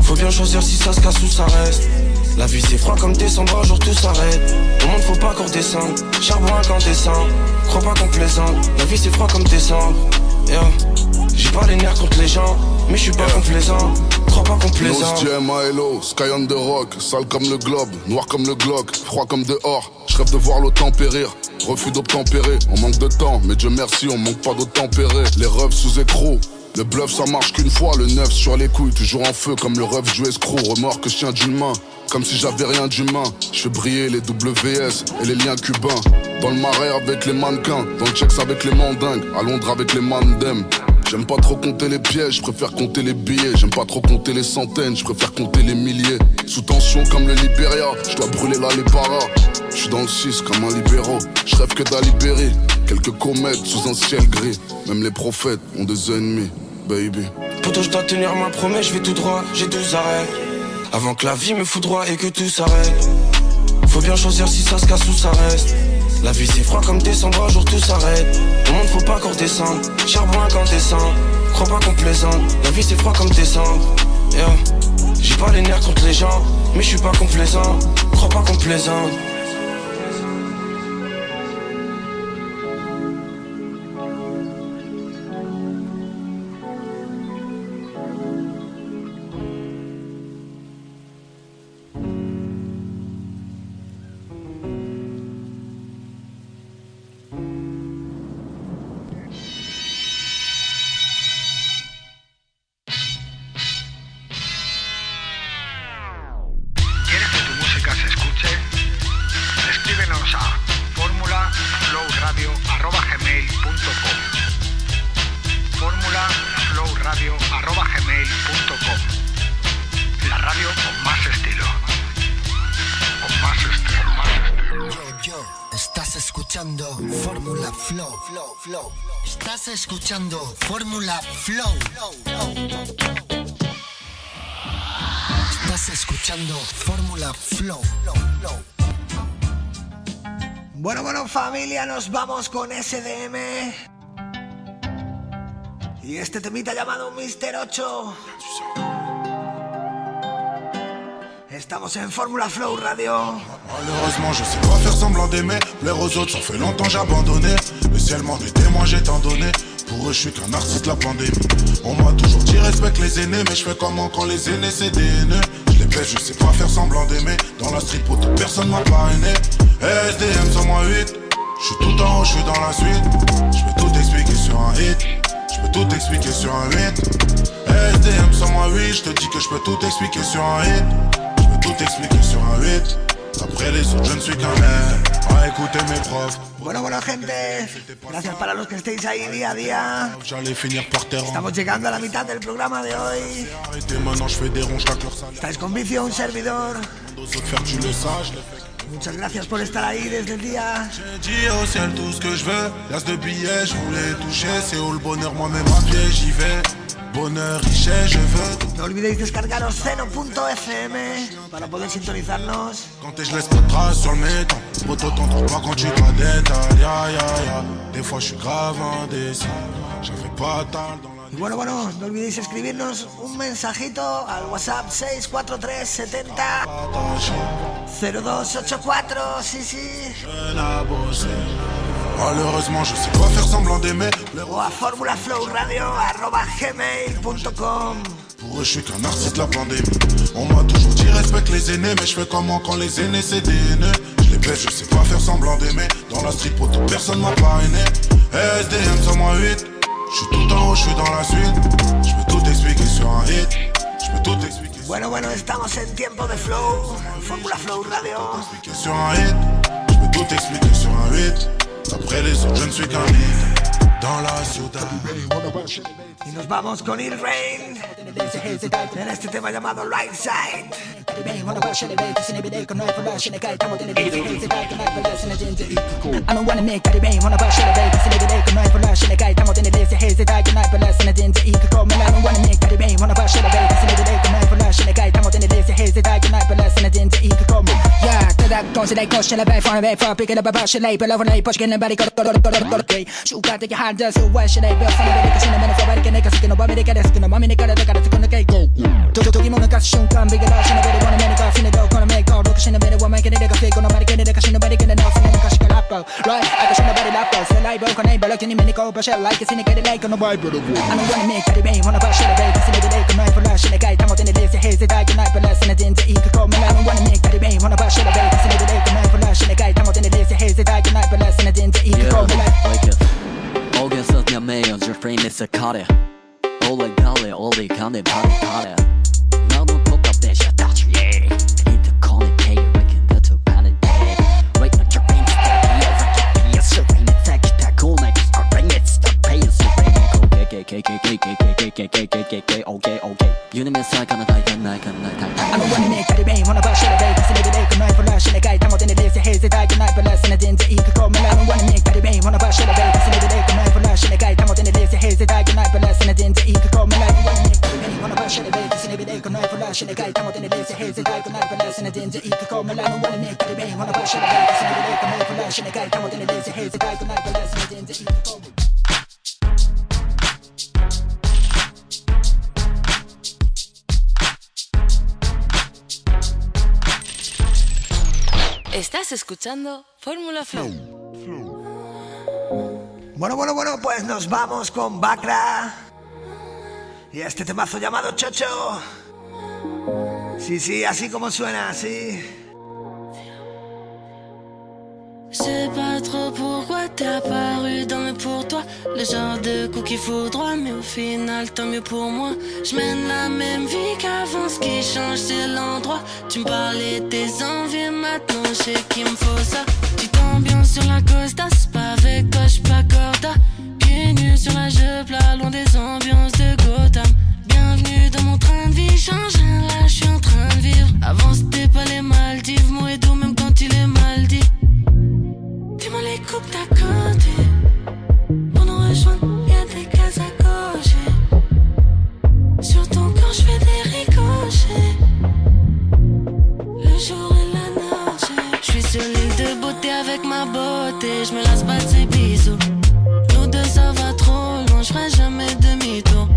Speaker 14: Faut bien choisir si ça se casse ou ça reste. La vie c'est froid comme décembre, un jour tout s'arrête. Au monde faut pas qu'on redescende, charbon incandescent. Crois pas qu'on plaisante, la vie c'est froid comme décembre. Yeah. J'ai pas les nerfs contre les gens, mais je suis pas complaisant. Crois pas qu'on plaisante.
Speaker 17: Hello, Sky on the rock, sale comme le globe, noir comme le Glock, froid comme dehors. Je rêve de voir l'eau tempérir, refus d'obtempérer. On manque de temps, mais Dieu merci, on manque pas d'eau tempérée. Les refs sous écrou, le bluff ça marche qu'une fois. Le neuf sur les couilles, toujours en feu comme le ref joué escroc. Remords que chien d'une main, comme si j'avais rien d'humain. Je fais briller les WS et les liens cubains. Dans le marais avec les mannequins, dans le checks avec les mandingues, à Londres avec les mandem. J'aime pas trop compter les pièges, je préfère compter les billets. J'aime pas trop compter les centaines, je préfère compter les milliers. Sous tension comme le Libéria, je dois brûler là les paras. Je suis dans le 6 comme un libéraux, je rêve que d'à libérer. Quelques comètes sous un ciel gris, même les prophètes ont des ennemis, baby.
Speaker 14: Poto, je dois tenir ma promesse, je vais tout droit, j'ai 12 arrêts. Avant que la vie me foudroie et que tout s'arrête. Faut bien choisir si ça se casse ou ça reste. La vie c'est froid comme décembre, un jour tout s'arrête. Au monde faut pas qu'on redescende, charbon incandescent. Crois pas qu'on plaisante, la vie c'est froid comme décembre. Yeah. J'ai pas les nerfs contre les gens, mais je suis pas complaisant. Crois pas qu'on plaisante.
Speaker 5: Estás escuchando Fórmula Flow. Estás escuchando Fórmula Flow. Estás escuchando Fórmula Flow.
Speaker 1: Bueno, familia, nos vamos con SDM. Y este temita llamado Mr. 8. Estamos en Fórmula Flow Radio.
Speaker 17: Malheureusement je sais pas faire semblant d'aimer. Plaire aux autres ça fait longtemps j'ai abandonné. Le ciel m'en est témoin j'ai tant donné. Pour eux je suis qu'un artiste de la pandémie. On m'a toujours dit respecte les aînés. Mais je fais comment quand les aînés c'est des haineux. Je les pèse, je sais pas faire semblant d'aimer. Dans la street pour toute personne m'a parrainé. SDM 108. Je suis tout en haut, je suis dans la suite. Je peux tout expliquer sur un hit. Je peux tout expliquer sur un 8. SDM 108. Je te dis que je peux tout expliquer sur un hit. Tout expliqué sur un 8. Après les autres, je ne suis qu'un mec à écouter mes profs.
Speaker 1: Bueno, gente, gracias para los que estéis ahí día a día. Estamos llegando a la mitad del programa de hoy. Estáis con Vicio, un servidor. Muchas gracias por estar ahí desde el día.
Speaker 17: J'ai dit au ciel tout ce que je veux. L'as de billets, je voulais toucher. C'est où le bonheur, moi-même à pied, j'y vais. Bonheur, richesse, je veux.
Speaker 1: No olvidéis descargaros Zeno.fm para poder sintonizarnos.
Speaker 17: Quand je laisse pas de traces sur le métal. Poto t'entends pas quand tu te détailles. Des fois je suis grave indécis. J'avais pas tal dans la.
Speaker 1: Y bueno, no olvidéis escribirnos un mensajito al WhatsApp 643 70 0284, sí.
Speaker 17: Malheureusement je sais pas faire semblant d'aimer.
Speaker 1: O a formulaflowradio@gmail.com.
Speaker 17: Pour eux je suis qu'un artiste de la pandémie. On m'a toujours dit respecte les aînés. Mais je fais comment quand les aînés c'est des haineux. Je les baisse, je sais pas faire semblant d'aimer. Dans la street pour toute personne m'a parrainé. SDM 108. Je suis tout en haut, je suis dans la suite. Je peux tout expliquer sur un hit. Je peux tout expliquer.
Speaker 1: Bueno, estamos en tiempo de flow. Fórmula Flow Radio.
Speaker 17: Sur un hit. Je peux tout expliquer sur un 8. Après les autres, je ne suis qu'un hit. Dans la ciudad.
Speaker 1: Y nos vamos con Il Rain en este tema llamado Right Side.
Speaker 21: I don't wanna make it rain, wanna brush it away, cause it ain't gonna for lush, and the guy, I'm in the lazy haze, it I can for less, and I didn't eat the cold, and I don't wanna make it rain, wanna brush it away, cause it ain't gonna for lush, and the guy, I'm in the lazy haze, it I can for less, and I didn't eat the cold. Yeah, to that goes, they push it away, far away, for picking up a brush, and label over, they push, getting nobody go, shoot, got your hand, does, so why should I be a son of a cause in a minute, nobody can make us, you know, but they got us, you know, mommy, they got us, gonna get go. To give on the gas, shoot, come, big lush, and I really wanna make us in the door, gonna make all, look, in the minute, woman, can they go, nobody can it, cause nobody can know, right, I can show nobody lap us. The light broken name, but like any minute go, but shell like it's in a get like on the Bible. I don't wanna make it rain, wanna brush it away, cause in the lake, I'm for lush, and the guy, I'm out in the lazy haze, it I can night for less, and I didn't eat the cold. I don't wanna make it rain, wanna brush it away, cause in the lake, I'm for lush, and the guy, I'm out in the lazy haze, it I can night for less, and I didn't eat the cold.
Speaker 22: August jag med och refrain är så kare. Alla galle, alla kan det party. När de plockar det shit out, yeah. Inte kan det pay, reckon that's a panic. Right now your brain is tacky, yes, I can't be a serene. It's actually that cool, like it's a ring, it's the pay, it's a ring. Okay. You need me so I can I
Speaker 21: don't wanna make it rain, wanna brush it away, cause in the lake, I'm for lush, and the guy, I'm out in the lazy haze, it I can night for less, and I didn't eat the cold. I don't wanna make it rain, wanna brush it away, cause in the lake, I'm for lush, and the guy, I'm out in the lazy haze, it I can night for less, and I didn't eat the cold. I don't wanna make it rain, wanna brush it away, cause in the lake, I'm for lush, and the guy, I'm out in the lazy haze, it I can night for less, and I didn't eat the cold. I don't wanna make it rain, wanna brush it away, cause in the lake, I'm for lush, and the guy, I'm out in the lazy haze, it I can night for less, and I didn't eat the cold.
Speaker 4: Estás escuchando Fórmula Flow.
Speaker 1: Bueno, pues nos vamos con Bakra y este temazo llamado Chocho. Sí, así como suena, sí.
Speaker 2: Je sais pas trop pourquoi t'es apparu dans mes pour toi. Le genre de coup qu'il faut droit, mais au final tant mieux pour moi. Je mène la même vie qu'avant, ce qui change c'est l'endroit. Tu me parlais des envies, maintenant je sais qu'il me faut ça. Petite ambiance sur la costa, c'est pas avec toi, j'suis pas corda. Pieds nus sur la jupe, là loin des ambiances de Gotham. Bienvenue dans mon train de vie, change rien là, j'suis en train de vivre. Avant c'était pas les Maldives, moi et doux même quand il est mal dit.
Speaker 20: coupe d'à côté. Pour nous rejoindre, y'a des cases à cocher. Sur ton corps, j'fais des ricochets. Le jour et la nuit. J'suis sur l'île de beauté avec ma beauté. J'me lasse pas de ces bisous. Nous deux, ça va trop loin, j'ferai jamais demi-tour.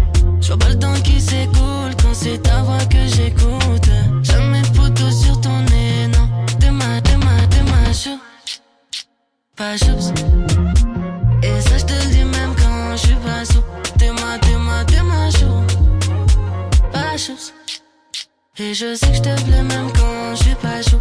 Speaker 20: J'vois pas le temps qui s'écoule quand c'est ta voix que j'écoute. Jamais de photo sur ton nez, non. T'es ma chou. Pas choups. Et ça j'te le dis même quand j'suis pas sous. T'es ma chou. Pas choups. Et je sais que j'te plais même quand j'suis pas chou.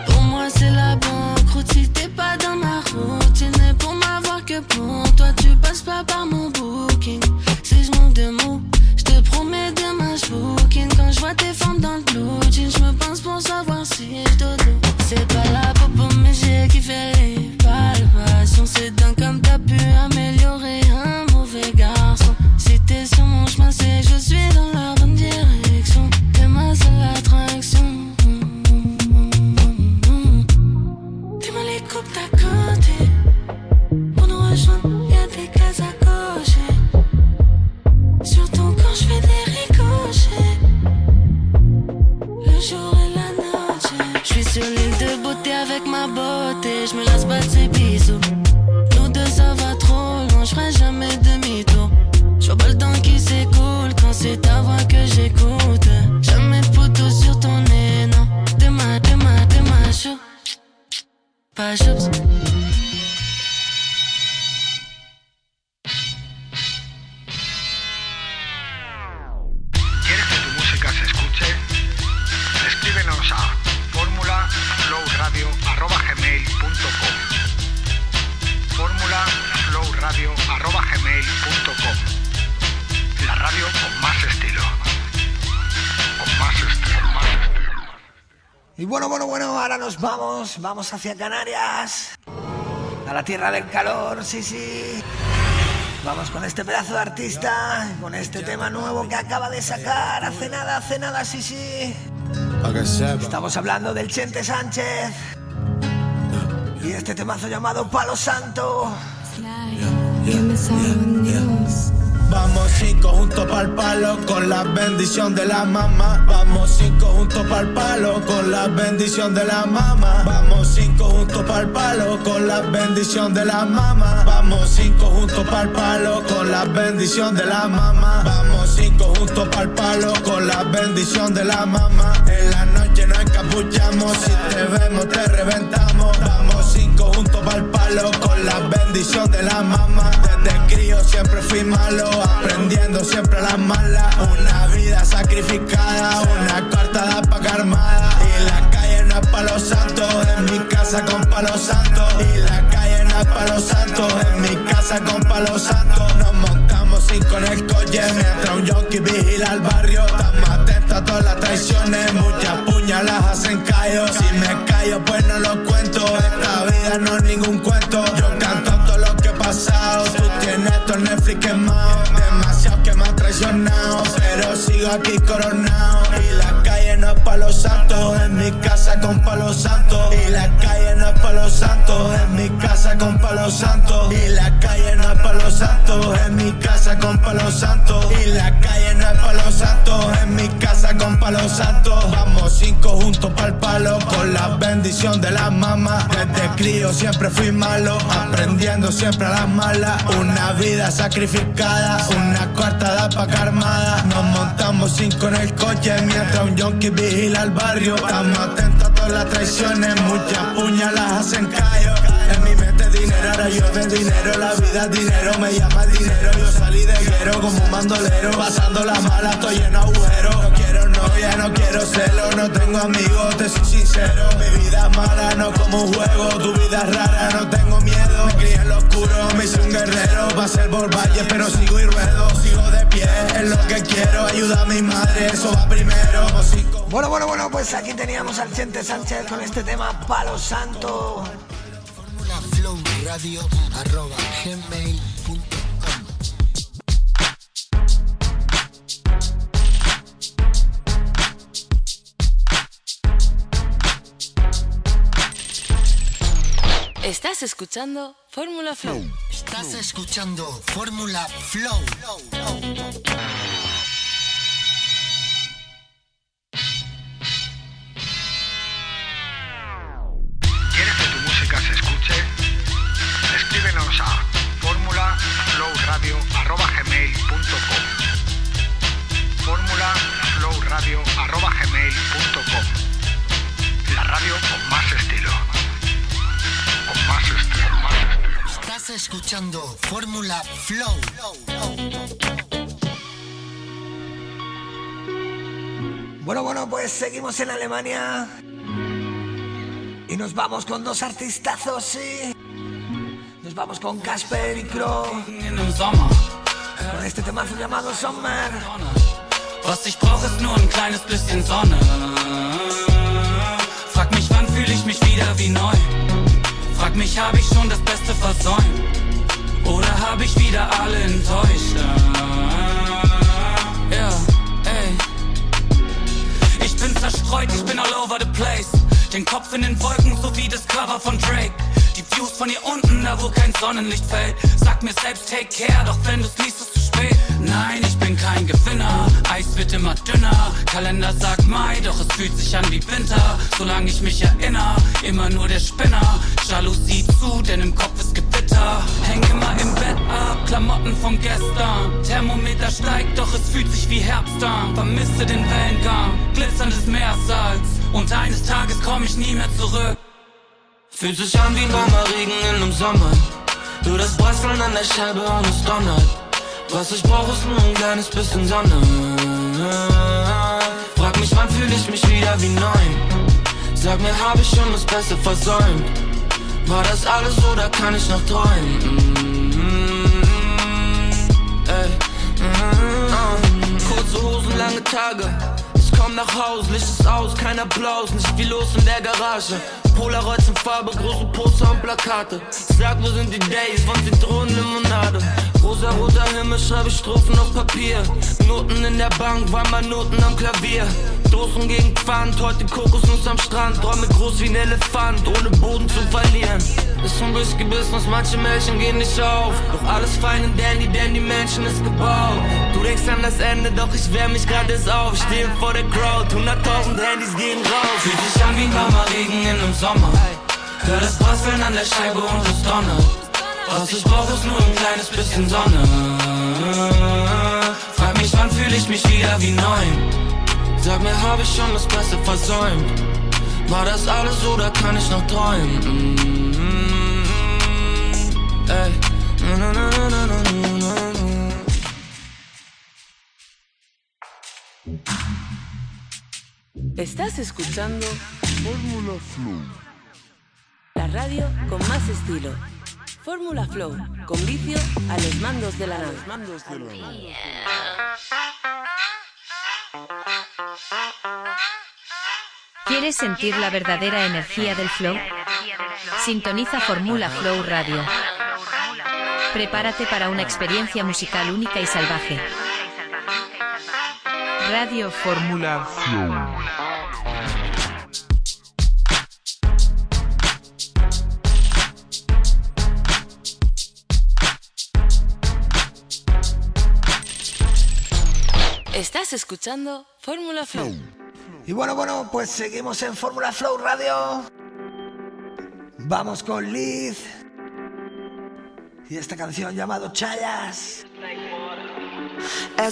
Speaker 20: Pour moi c'est la banqueroute si t'es pas dans ma routine. Et pour m'avoir que pour toi tu passes pas par mon booking. Si j'manque de mots, j'te promets demain j'booking. Quand j'vois tes formes dans le blue jean, j'me pense pour savoir si j'dodo. C'est pas la popo mais j'ai kiffé les palpations. C'est dingue comme t'as pu améliorer un mauvais garçon. Si t'es sur mon chemin c'est que je suis dans la bonne direction. T'es ma seule attraction. T'es ma les coupes d'à côté. Pour nous rejoindre y'a des cases à cocher. Sur ton corps j'fais des ricochets. Le jour et la nuit. J'suis sur l'île de beauté avec ma beauté. J'me lasse pas de ces bisous. Nous deux ça va trop loin, j'ferai jamais demi-tour. J'vois pas le temps qui s'écoule quand c'est ta voix que j'écoute. Jamais de photos sur ton nez, non. T'es ma chou. Pas choups.
Speaker 11: ¿Quieres que tu música se escuche? Escríbenos a formulaflowradio@gmail.com. formulaflowradio@gmail.com. La radio con más estilo. Con más estilo.
Speaker 1: Y bueno, ahora nos vamos hacia Canarias, a la tierra del calor, sí. Vamos con este pedazo de artista, con este tema nuevo que acaba de sacar hace nada, sí. Estamos hablando del Chente Sánchez y este temazo llamado Palo Santo.
Speaker 3: Vamos 5 juntos pa'l palo con la bendición de la mamá. Vamos 5 juntos pa'l palo con la bendición de la mamá. Vamos 5 juntos pa'l palo con la bendición de la mamá. Vamos 5 juntos pa'l palo con la bendición de la mamá. Vamos 5 juntos pa'l palo con la bendición de la mamá. En la noche nos encapuchamos, si te vemos te reventamos. Vamos 5 juntos pa'l palo con la bendición de la mamá. Desde crío siempre fui malo, aprendiendo siempre a las malas. Una vida sacrificada, una coartada pa' armada. Y la calle no es pa' los santos, en mi casa con palos santos. Y la calle no es pa' los santos, en mi casa con palos santos. Nos montamos 5 en el coche, mientras un yonki vigila el barrio. Estamos atentos a todas las traiciones, muchas puñalas hacen callo. Si me callo pues no lo cuento, esta vida no es ningún cuento. Yo canto todo lo que he pasado, tú tienes todo el Netflix quemado. Demasiado que me han traicionado, pero sigo aquí coronado. Y la calle no es pa' los santos, en mi casa con palos santos. Y la calle no es pa' los santos, en mi casa con palos santos. Y la calle no es pa' los santos, en mi casa con palos santos. Y la calle no es pa' los santos, en mi casa con palos santos. Vamos 5 juntos pa'l palo con la bendición de la mamá. Desde crío siempre fui malo, aprendiendo siempre a las malas. Una vida sacrificada, una coartada pa' armada. Nos montamos 5 en el coche mientras un yonki vigila el barrio. Estamos atentos a todas las traiciones, muchas puñalas hacen callo. En mi mente dinero, ahora yo de dinero. La vida es dinero, me llama dinero. Yo salí de guero como un bandolero, pasando la mala, estoy en agujeros. No quiero novia, no quiero celo, no tengo amigos, te soy sincero. Mi vida es mala, no como un juego, tu vida es rara, no tengo miedo. Me crié en lo oscuro, me hice un guerrero. Pasé por valle, pero sigo y ruedo. Sigo de pie, es lo que quiero. Ayuda a mi madre, eso va primero.
Speaker 1: Bueno, pues aquí teníamos al Chente Sánchez con este tema Palo Santo.
Speaker 5: formulaflowradio@gmail.com.
Speaker 4: Estás escuchando Fórmula Flow.
Speaker 5: Estás escuchando Fórmula Flow.
Speaker 11: ¿Quieres que tu música se escuche? Escríbenos a formulaflowradio@gmail.com. formulaflowradio@gmail.com. La radio con más estilo. Con más estilo, más estilo.
Speaker 5: Estás escuchando Fórmula Flow.
Speaker 1: Bueno, pues seguimos en Alemania. Y nos vamos con dos artistazos, sí. Nos vamos con Casper y Crow. Con este temazo llamado Sommer.
Speaker 7: Was ich brauche ist nur ein kleines bisschen Sonne. Frag mich, wann fühle ich mich wieder wie neu? Frag mich, hab ich schon das Beste versäumt? Oder hab ich wieder alle enttäuscht? Ja, ey. Ich bin zerstreut, ich bin all over the place. Den Kopf in den Wolken, so wie das Cover von Drake. Die Views von hier unten, da wo kein Sonnenlicht fällt. Sag mir selbst, take care, doch wenn du's liest, ist zu spät. Nein, ich bin kein Gewinner, Eis wird immer dünner. Kalender sagt Mai, doch es fühlt sich an wie Winter. Solange ich mich erinnere, immer nur der Spinner. Jalousie zu, denn im Kopf ist Gewitter. Häng immer im Bett ab, Klamotten von gestern. Thermometer steigt, doch es fühlt sich wie Herbst an. Vermisse den Wellengang, glitzerndes Meersalz. Und eines Tages komm ich nie mehr zurück.
Speaker 16: Fühlt sich an wie warmer Regen in einem Sommer. Nur das Prasseln an der Scheibe und es donnert. Was ich brauch ist nur ein kleines bisschen Sonne. Frag mich, wann fühl ich mich wieder wie neu? Sag mir, hab ich schon das Beste versäumt? War das alles oder kann ich noch träumen? Kurze Hosen, lange Tage. Ich komm nach Haus, Licht ist aus, kein Applaus, nicht viel los in der Garage. Polaroids in Farbe, große Poster und Plakate. Ich sag, wo sind die Days von Zitronenlimonade? Rosa-roter Himmel, schreibe ich Strophen auf Papier. Noten in der Bank, war mal Noten am Klavier. Dosen gegen Pfand, heute Kokosnuss am Strand. Träume groß wie ein Elefant, ohne Boden zu verlieren. Ist schon durchgebissen, manche Mädchen gehen nicht auf. Doch alles fein in Dandy, denn die Menschen ist gebaut. Du denkst an das Ende, doch ich wärm mich grad erst auf. Stehe vor der Crowd, 100.000 Handys gehen raus.
Speaker 7: Fühlt sich an wie ein warmer Regen in einem Sommer. Hör das Prasseln an der Scheibe und es donnert. Was ich brauch ist nur ein kleines bisschen Sonne. Frag mich, wann fühl ich mich wieder wie neu?
Speaker 16: Sag mir, hab ich schon das Beste versäumt? War das alles oder kann ich noch träumen? Ey.
Speaker 4: Estás escuchando Fórmula Flow, la radio con más estilo. Fórmula Flow, con vicio a los mandos de la nave.
Speaker 6: ¿Quieres sentir la verdadera energía del flow? Sintoniza Fórmula Flow Radio. Prepárate para una experiencia musical única y salvaje. Radio Fórmula Flow.
Speaker 4: Estás escuchando Fórmula Flow.
Speaker 1: Y bueno, pues seguimos en Fórmula Flow Radio. Vamos con Liz y esta canción llamado Chayas.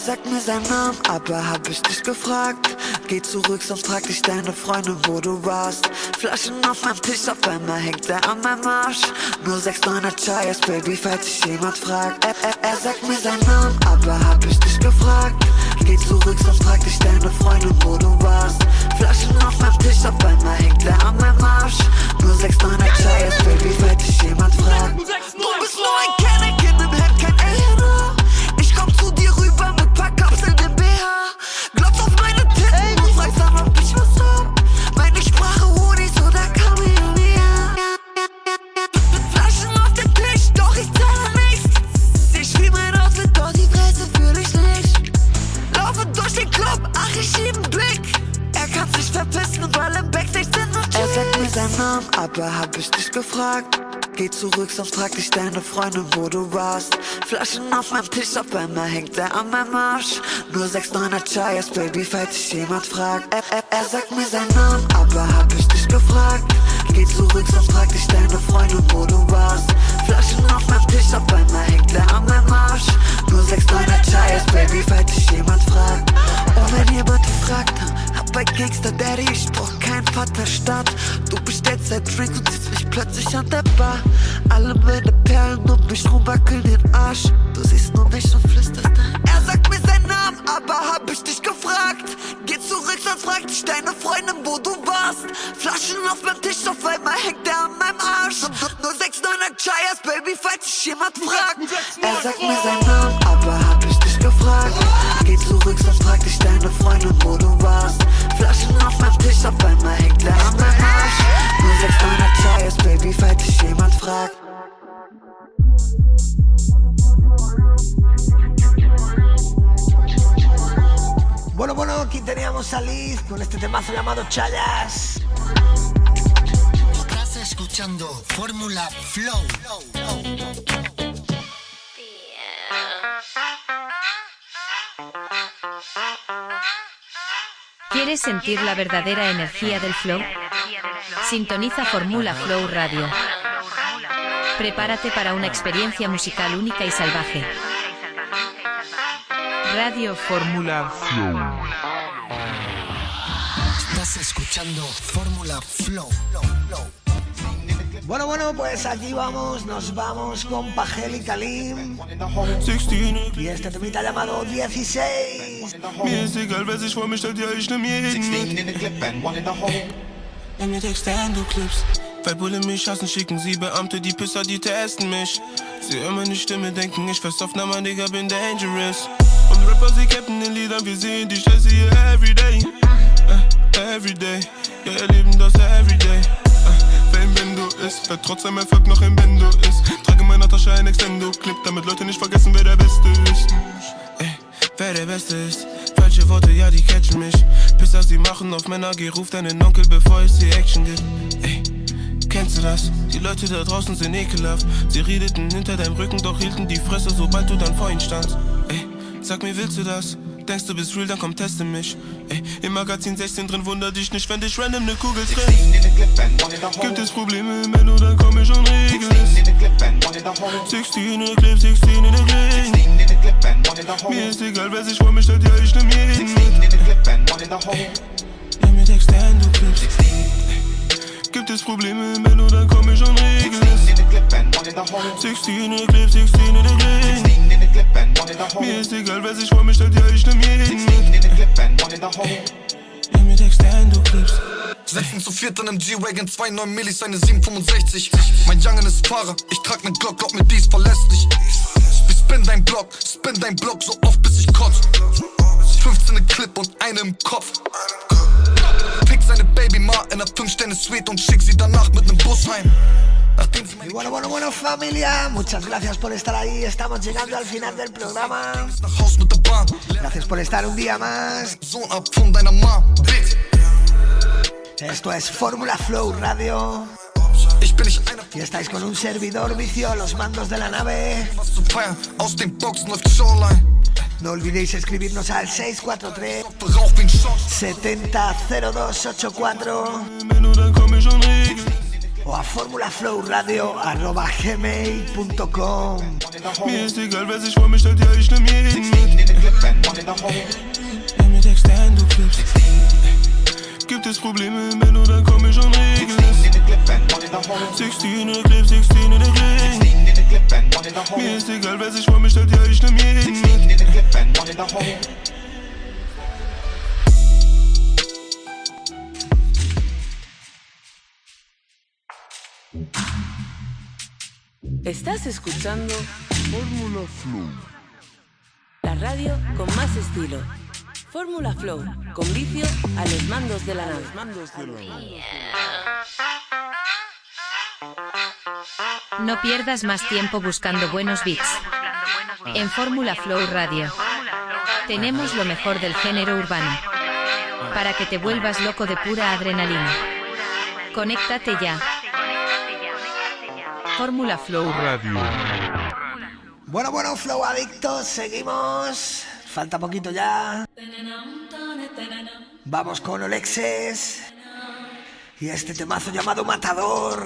Speaker 8: Sagt mir seinen Namen, aber hab ich dich gefragt. Geh zurück, sonst frag dich deine Freundin, wo du warst. Flaschen auf meinem Tisch, auf einmal hängt er an meinem Arsch. 069er Chayas, Baby, falls sich jemand fragt. Sagt mir seinen Namen, aber hab ich dich gefragt. Geh zurück, sonst frag dich deine Freundin, wo du warst. Flaschen auf meinem Tisch, auf einmal hängt er an meinem Arsch. 069er Chayas, Baby, falls sich jemand fragt. Du bist nur ein Kennekin im Hemd, kein Alien. Ich komm zu dir rüber mit paar Kapseln im BH. Glotz auf meine Titten und fragst an, ob ich was hab. Meine Sprache Honig, so da kam ich mir. Flaschen auf dem Tisch, doch ich zahle nichts. Ich spiel mein Outfit, doch die Fresse fühl ich nicht. Laufe durch den Club, ach ich schieb 'n Blick. Er kann sich verpissen, weil im Backstage sind noch Chicks. Sagt mir seinen Namen, aber hab ich dich gefragt. Geh zurück, sonst fragt dich deine Freundin, wo du warst. Flaschen auf meinem Tisch, auf einmal hängt er an meinem Arsch. Nur 6,9er Chayas, Baby, falls sich jemand fragt. Er sagt mir seinen Namen, aber hab ich dich gefragt. Geh zurück, sonst fragt dich deine Freundin, wo du warst. Flaschen auf meinem Tisch, auf einmal hängt er an meinem Arsch. Nur 6,9er Chayas, Baby, falls sich jemand fragt. Und wenn jemand fragt, hab bei Gangster Daddy, ich brauch keinen Vaterstaat. Du bestellst dein Drink und siehst mich plötzlich an der Bar. Alle meine Perlen um mich rum wackeln den Arsch. Du siehst nur mich und flüsterst ein. Er sagt mir seinen Namen, aber hab ich dich gefragt. Geh zurück, sonst fragt dich deine Freundin, wo du warst. Flaschen auf meinem Tisch, auf einmal hängt er an meinem Arsch. Nur 6,9er Chayas, Baby, falls sich jemand fragt. Er sagt mir seinen Namen, aber hab ich dich gefragt. Geh zurück, sonst fragt dich deine Freundin, wo du warst. Flaschen auf meinem Tisch, auf einmal hängt er an meinem Arsch. Nur 6,9er Chayas, Baby, falls sich jemand fragt.
Speaker 1: Bueno, aquí teníamos a Liz con este temazo llamado Chayas.
Speaker 5: Estás escuchando Fórmula Flow.
Speaker 6: ¿Quieres sentir la verdadera energía del flow? Sintoniza Fórmula Flow Radio. Prepárate para una experiencia musical única y salvaje. Radio Fórmula Flow.
Speaker 5: Estás escuchando Fórmula Flow.
Speaker 1: Bueno, pues aquí nos vamos con Pagel y Kalim. Y este temita llamado 16.
Speaker 2: Mir ist egal, wer sich vor mir stellt, ja, ich nehm jeden mit. Nimm mir Texte an, du Clips. Weil Bullen mich hassen, schicken sie Beamte, die Pisser, die testen mich. Sie hören meine Stimme, denken, ich fest auf, na mein Digga, bin dangerous. Und Rapper, sie ketten in Liedern, wir sehen die Scheiße hier everyday. Everyday, ja, erleben das everyday. Wenn Bendo ist, wer trotzdem Erfolg noch im Bendo ist. Trage in meiner Tasche ein Extendo-Clip, damit Leute nicht vergessen, wer der Beste ist. Ey, wer der Beste ist. Falsche Worte, ja, die catchen mich. Pisser, sie machen auf Männer, geh, ruf deinen Onkel, bevor es die Action gibt. Ey, kennst du das? Die Leute da draußen sind ekelhaft. Sie redeten hinter deinem Rücken, doch hielten die Fresse, sobald du dann vor ihnen standst. Ey, sag mir, willst du das? Denkst du bist real, dann komm, teste mich. Ey, im Magazin 16 drin, wunder dich nicht, wenn dich random ne Kugel trifft. Gibt es Probleme im Menno, dann komm ich und regel es. 16 in der Clip, 16 in der Clip. Mir ist egal, wer sich vor mir stellt, ja, ich nehm jeden mit. Nimm mir Texte an, du Clips. Gibt es Probleme im Menno, dann komm ich und regel es. 16 in der Clip, 16 in der Clip. Mir ist egal, wer sich vor mir stellt, ja, ich nehm jeden mit. Nimm mir Texte an, du Clips.
Speaker 9: 16 zu 4 in einem G-Wagon, 2,9 Millis, eine 765. Mein Youngin ist Fahrer, ich trag ne Glock, glaub mir, die ist verlässlich. Ich spin dein Block so oft bis ich kotz. 15 ne Clip und eine im Kopf. Pick seine Baby-Ma in der 5-Sterne-Suite und schick sie danach mit nem Bus heim.
Speaker 1: Y bueno, familia, muchas gracias por estar ahí. Estamos llegando al final del programa. Gracias por estar un día más. Esto es Fórmula Flow Radio. Y estáis con un servidor vicio a los mandos de la nave. No olvidéis escribirnos al 643 700284 o a formulaflowradio@gmail.com.
Speaker 2: Mir ist egal, wer sich vor mir stellt, ja, ich nehm jeden mit. Nimm mir Texte an, du Clips. Gibt es Probleme im Menno, dann komm ich und regel es. 16 in der Clip, 16 in der Clip. Mir ist egal, wer sich vor mir stellt, ja, ich nehm jeden mit.
Speaker 4: Estás escuchando Fórmula Flow, la radio con más estilo. Fórmula Flow, con vicio a los mandos de la nave.
Speaker 6: No pierdas más tiempo buscando buenos beats. En Fórmula Flow Radio tenemos lo mejor del género urbano, para que te vuelvas loco de pura adrenalina. Conéctate ya. Fórmula Flow Radio.
Speaker 1: Bueno, Flow Adictos, seguimos. Falta poquito ya. Vamos con Olexes y este temazo llamado Matador.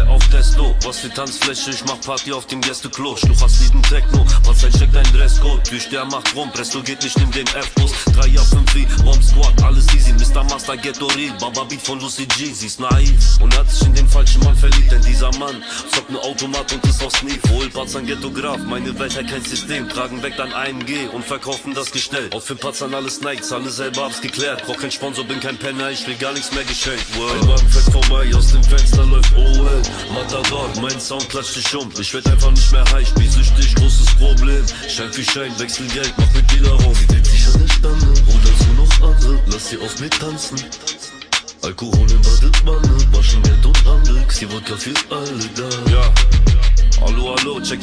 Speaker 10: Auf Testo, was für Tanzfläche, ich mach Party auf dem Gästeklo. Schluchhasslieden Techno, was ein checkt ein Dresscode. Durch der macht rum, Presto geht nicht in den F-Bus. 3 auf 5 wie Bomb Squad, alles easy. Mr. Master Ghetto Real, Baba Beat von Lucy G. Sie ist naiv und hat sich in den falschen Mann verliebt. Denn dieser Mann zockt ne Automat und ist auf Sneak. Wohl Patzern Ghetto-Graf, meine Welt hat kein System. Tragen weg dann AMG und verkaufen das Gestell. Auf den Patzern alles Nikes, alle selber hab's geklärt. Brauch kein Sponsor, bin kein Penner, ich will gar nichts mehr geschenkt. Ein Wagen fährt vorbei, aus dem Fenster läuft OL. Matador, mein Sound klatscht dich um. Ich werd einfach nicht mehr high, spielsüchtig, großes Problem. Schein für Schein, wechsel Geld, mach mit Dealer rum. Sie dreht sich an der Stange, hol dazu noch andere. Lass sie auf mit tanzen. Alkohol im Badewanne, waschen Geld und Handel. Sie Wodka für alle da. Ja. Hallo, check,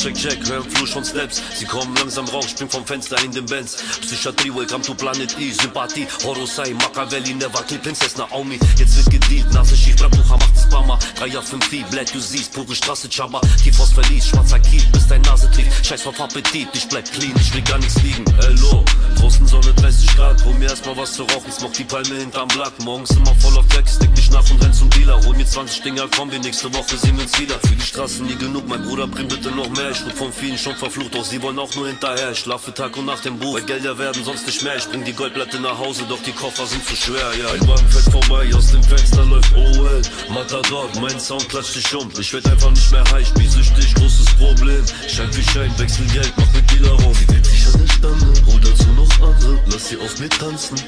Speaker 10: hör im Flur schon Steps. Sie kommen langsam raus, spring vom Fenster in den Benz. Psychiatrie, welcome to Planet E. Sympathie, Horosei, Machiavelli, never kill Princess Naomi. Jetzt wird gedealt, Nase schief, Brabucha macht das Bama. 3 auf 5 Vieh, Blatt, du siehst, pure Straße, Chaba. Tief aus Verlies, schwarzer Kiel, bis dein Nase trifft. Scheiß auf Appetit, ich bleib clean, ich will gar nichts liegen. Hello, draußen Sonne 30 Grad, hol mir erstmal was zu rauchen. Smoke die Palme hinterm Blatt, morgens immer voll auf Deck. Steck dich nach und renn zum Dealer. Hol mir 20 Dinger, komm wir nächste Woche sehen wir uns wieder. Für die Straßen nie genug, mein Bruder, bring bitte noch mehr. Ich wurde von vielen schon verflucht, doch sie wollen auch nur hinterher. Ich schlafe Tag und Nacht im Buch, weil Gelder werden sonst nicht mehr. Ich bring die Goldplatte nach Hause, doch die Koffer sind zu schwer, ja. Ein Wagen fährt vorbei, aus dem Fenster läuft OL. Matador, mein Sound klatscht dich um. Ich werd einfach nicht mehr high, spielsüchtig, großes Problem. Schein für Schein, wechsel Geld, mach mit Dealer rum. Sie dreht sich an der Stange, hol dazu noch andere. Lass sie auf mit tanzen.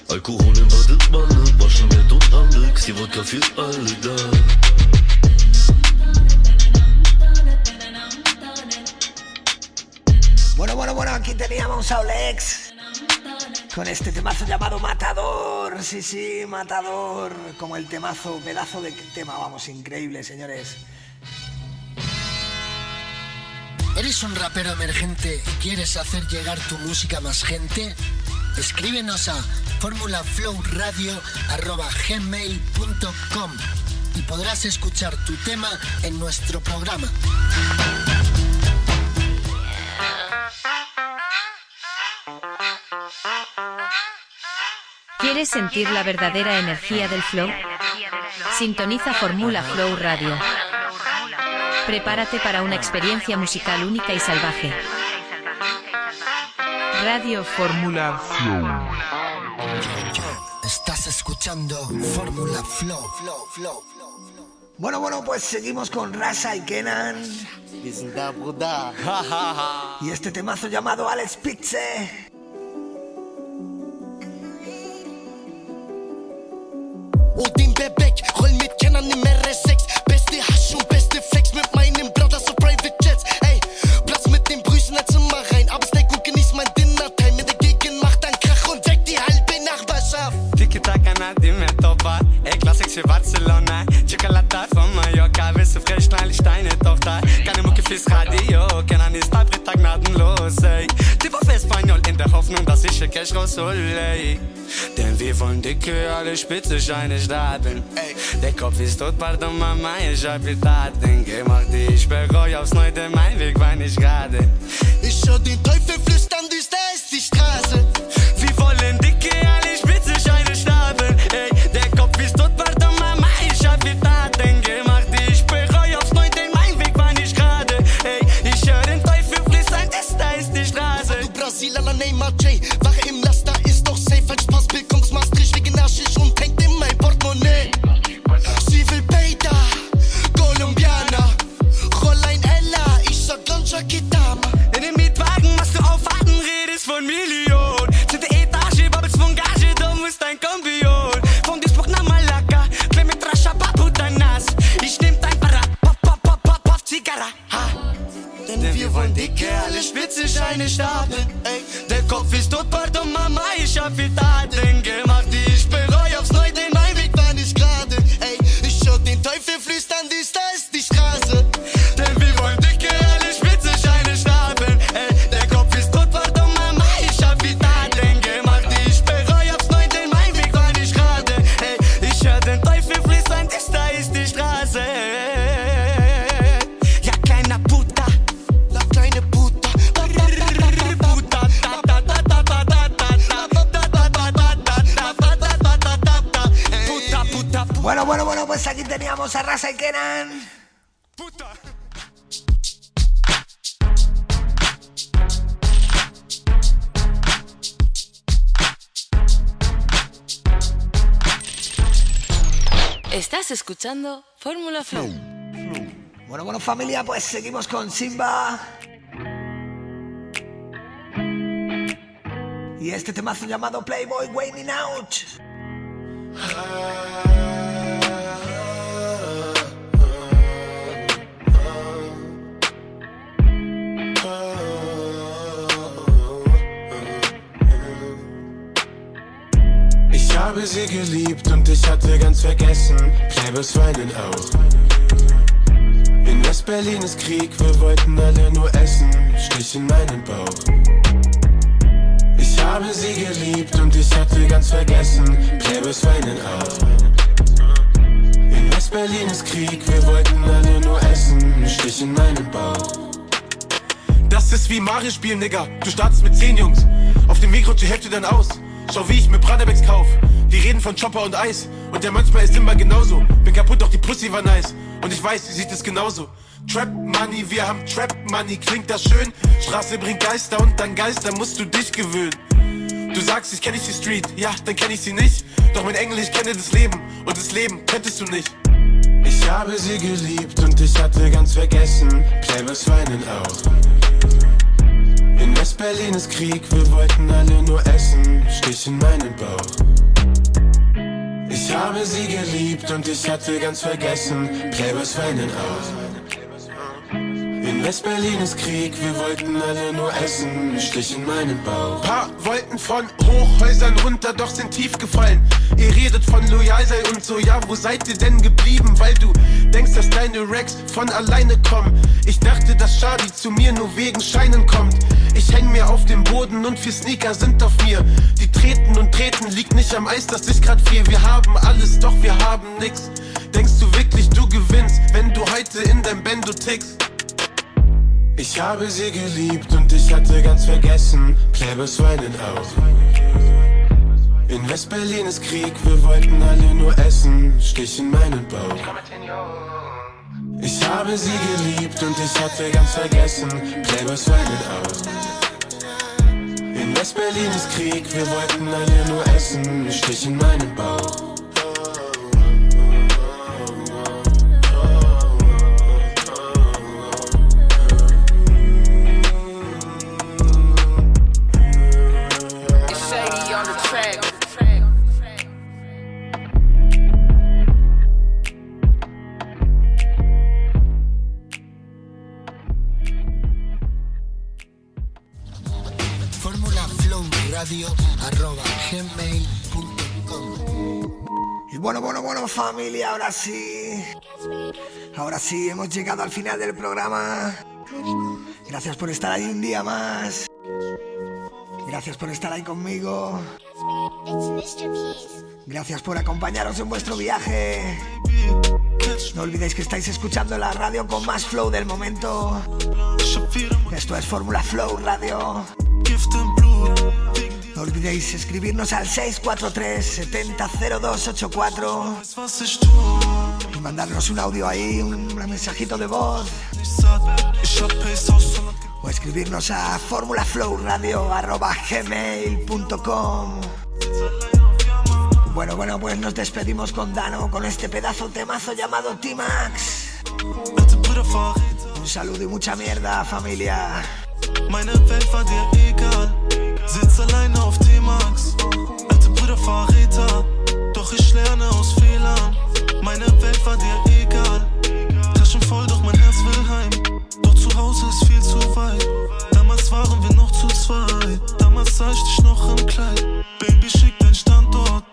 Speaker 10: Alkohol im Badewanne, waschen Geld und Handel. Sie Wodka für alle da.
Speaker 1: Bueno, aquí teníamos a Olex con este temazo llamado Matador. Sí, Matador. Como el temazo, pedazo de tema, vamos, increíble, señores.
Speaker 5: ¿Eres un rapero emergente y quieres hacer llegar tu música a más gente? Escríbenos a formulaflowradio@gmail.com y podrás escuchar tu tema en nuestro programa.
Speaker 6: ¿Quieres sentir la verdadera energía del flow? Sintoniza Fórmula Flow Radio. Prepárate para una experiencia musical única y salvaje. Radio Fórmula Flow.
Speaker 5: Estás escuchando Fórmula Flow.
Speaker 1: Bueno, pues seguimos con Rasa y Kenan. Y este temazo llamado Alex Pizze.
Speaker 13: Odin Bebek, roll mit Kenan im RS6. Beste Hasch und beste Flex mit meinem Brother so Private Jets. Ey, Platz mit den Brüsten als Zimmer rein. Aber Steak und genieß mein Dinner-Time. Mir dagegen macht ein Krach und deckt die halbe Nachbarschaft.
Speaker 23: Tiki-Taka, Nadime, Topa. Ey, Classics für Barcelona. Chocolata von Mallorca. Willst du frisch, schneil ich deine Tochter. Keine Mucke fürs Radio. Kenan ist Tag gnadenlos, ey. Tipp auf Espanol in der Hoffnung, dass ich hier Cash raushol, ey. Denn wir wollen dicke, alle spitze Scheine starten. Der Kopf ist tot, pardon Mama, ich hab viel Taten gemacht. Ich bereue aufs Neue, mein Weg war nicht gerade.
Speaker 13: Ich hör den Teufel flüstern, dies, da ist die Straße.
Speaker 23: Wir wollen dicke, alle spitze Scheine starten. Ey, der Kopf ist tot, pardon Mama, ich hab viel Taten gemacht. Ich bereue aufs Neue, mein Weg war nicht gerade. Ey, ich hör den Teufel flüstern, dies, da ist die Straße.
Speaker 13: Du Brasiler, Neymar, J, Wache im Laster ist doch safe. Als Passbild kommst Maastricht, wegen Aschisch und hängt in mein Portemonnaie. Sie will Peter, Colombianer, Rolein Ella, ich sag Ganja Kitama.
Speaker 23: In dem Mietwagen machst du aufwarten, redest von Million. Sind die Etage, Bubbles von Gage, du musst ein Kombion. Von Duisburg nach Malakka, klein mit Rascha, Paputa nass. Ich nehm dein Parat, pop, Zigarra, ha.
Speaker 13: Denn wir wollen dicke, alle spitze Scheine stapeln, ey.
Speaker 23: Der Kopf ist tot, pardon Mama, ich hab viel Taten gemacht. Ich bereue aufs Neue, denn
Speaker 13: mein Weg war nicht gerade, ey. Ich hör den Teufel flüstern, dies, da ist die Straße.
Speaker 23: Denn wir wollen dicke, alle spitze Scheine stapeln, ey. Der Kopf ist tot, pardon Mama, ich hab viel
Speaker 1: Bueno, pues aquí teníamos a Rasa y Kenan. Puta.
Speaker 4: Estás escuchando Fórmula Flow.
Speaker 1: Bueno, familia, pues seguimos con Simba. Y este temazo llamado Playboy Waiting Out.
Speaker 12: Ich habe sie geliebt und ich hatte ganz vergessen, Playboys weinen auch. In West-Berlin ist Krieg, wir wollten alle nur essen, Stich in meinen Bauch. Ich habe sie geliebt und ich hatte ganz vergessen, Playboys weinen auch. In West-Berlin ist Krieg, wir wollten alle nur essen, Stich in meinen Bauch.
Speaker 15: Das ist wie Mario spielen, Digga, du startest mit 10 Jungs, auf dem Weg rutscht die Hälfte dann aus. Schau wie ich mir Praderbecks kauf, die reden von Chopper und Eis. Und ja, manchmal ist Simba genauso, bin kaputt, doch die Pussy war nice. Und ich weiß, sie sieht es genauso. Trap Money, wir haben Trap Money, klingt das schön? Straße bringt Geister und an Geister musst du dich gewöhnen. Du sagst, ich kenn nicht die Street, ja, dann kenn ich sie nicht. Doch mit Englisch kenne das Leben und das Leben könntest du nicht.
Speaker 12: Ich habe sie geliebt und ich hatte ganz vergessen, Playboys weinen auch. In West-Berlin ist Krieg, wir wollten alle nur essen, Stich in meinen Bauch. Ich habe sie geliebt und ich hatte ganz vergessen, Playboys weinen auch. In West-Berlin ist Krieg, wir wollten alle nur essen, Stich in meinen Bauch.
Speaker 15: Paar wollten von Hochhäusern runter, doch sind tief gefallen. Ihr redet von loyal sei und so, ja, wo seid ihr denn geblieben? Weil du denkst, dass deine Racks von alleine kommen. Ich dachte, dass Shadi zu mir nur wegen Scheinen kommt. Ich häng mir auf dem Boden und 4 Sneaker sind auf mir. Die treten und treten, liegt nicht am Eis, das ist grad viel. Wir haben alles, doch wir haben nix. Denkst du wirklich, du gewinnst, wenn du heute in dein Bendo tickst?
Speaker 12: Ich habe sie geliebt und ich hatte ganz vergessen, Playboys weinen auch. In West-Berlin ist Krieg, wir wollten alle nur essen, Stich in meinen Bauch. Ich habe sie geliebt und ich hatte ganz vergessen, Playboys weinen auch. In West-Berlin ist Krieg, wir wollten alle nur essen, Stich in meinen Bauch.
Speaker 1: Y bueno, familia, ahora sí, hemos llegado al final del programa. Gracias por estar ahí un día más. Gracias por estar ahí conmigo. Gracias por acompañaros en vuestro viaje. No olvidéis que estáis escuchando la radio con más flow del momento. Esto es Fórmula Flow Radio. No olvidéis escribirnos al 643 70 0284 y mandarnos un audio ahí, un mensajito de voz, o escribirnos a formulaflowradio@gmail.com. Bueno, pues nos despedimos con Dano, con este pedazo temazo llamado T-Max. Un saludo y mucha mierda, familia.
Speaker 2: Meine Welt war dir egal, sitz alleine auf T-Max. Alte Brüder Verräter, doch ich lerne aus Fehlern. Meine Welt war dir egal, Taschen voll, doch mein Herz will heim. Doch zu Hause ist viel zu weit, damals waren wir noch zu zweit. Damals sah ich dich noch im Kleid, Baby schick dein Standort.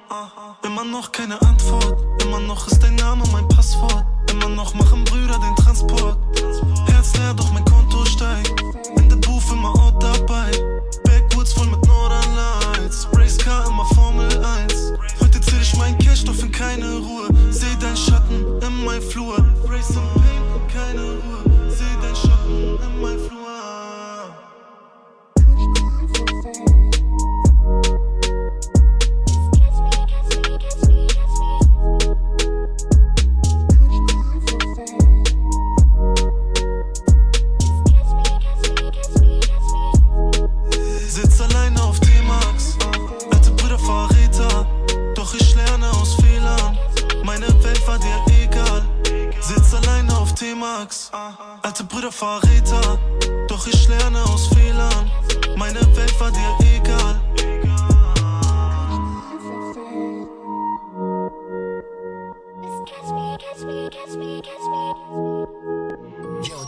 Speaker 2: Immer noch keine Antwort, immer noch ist dein Name mein Passwort. Immer noch machen Brüder den Transport. Herz leer, doch mein Konto steigt. In der Booth immer Ort dabei. Backwoods voll mit Northern Lights. Racecar immer Formel 1. Heute zähl ich mein Cash, doch find keine Ruhe. Seh dein Schatten in mein Flur. Race und Pain, keine Ruhe. Seh dein Schatten in mein Flur. oder Verräter. Doch ich lerne aus Fehlern. Meine Welt war dir egal.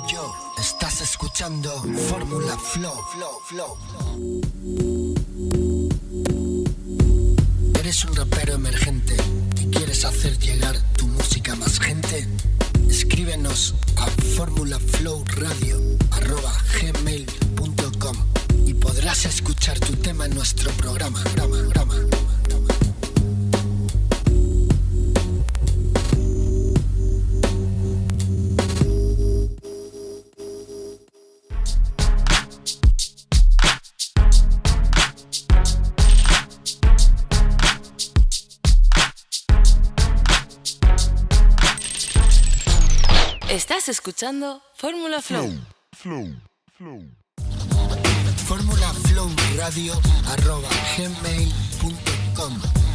Speaker 5: Yo, estás escuchando Fórmula Flow. ¿Eres un rapero emergente y quieres hacer llegar tu música a más gente? Escríbenos a formulaflowradio@gmail.com y podrás escuchar tu tema en nuestro programa.
Speaker 4: Estás escuchando Fórmula Flow.
Speaker 5: formulaflowradio@gmail.com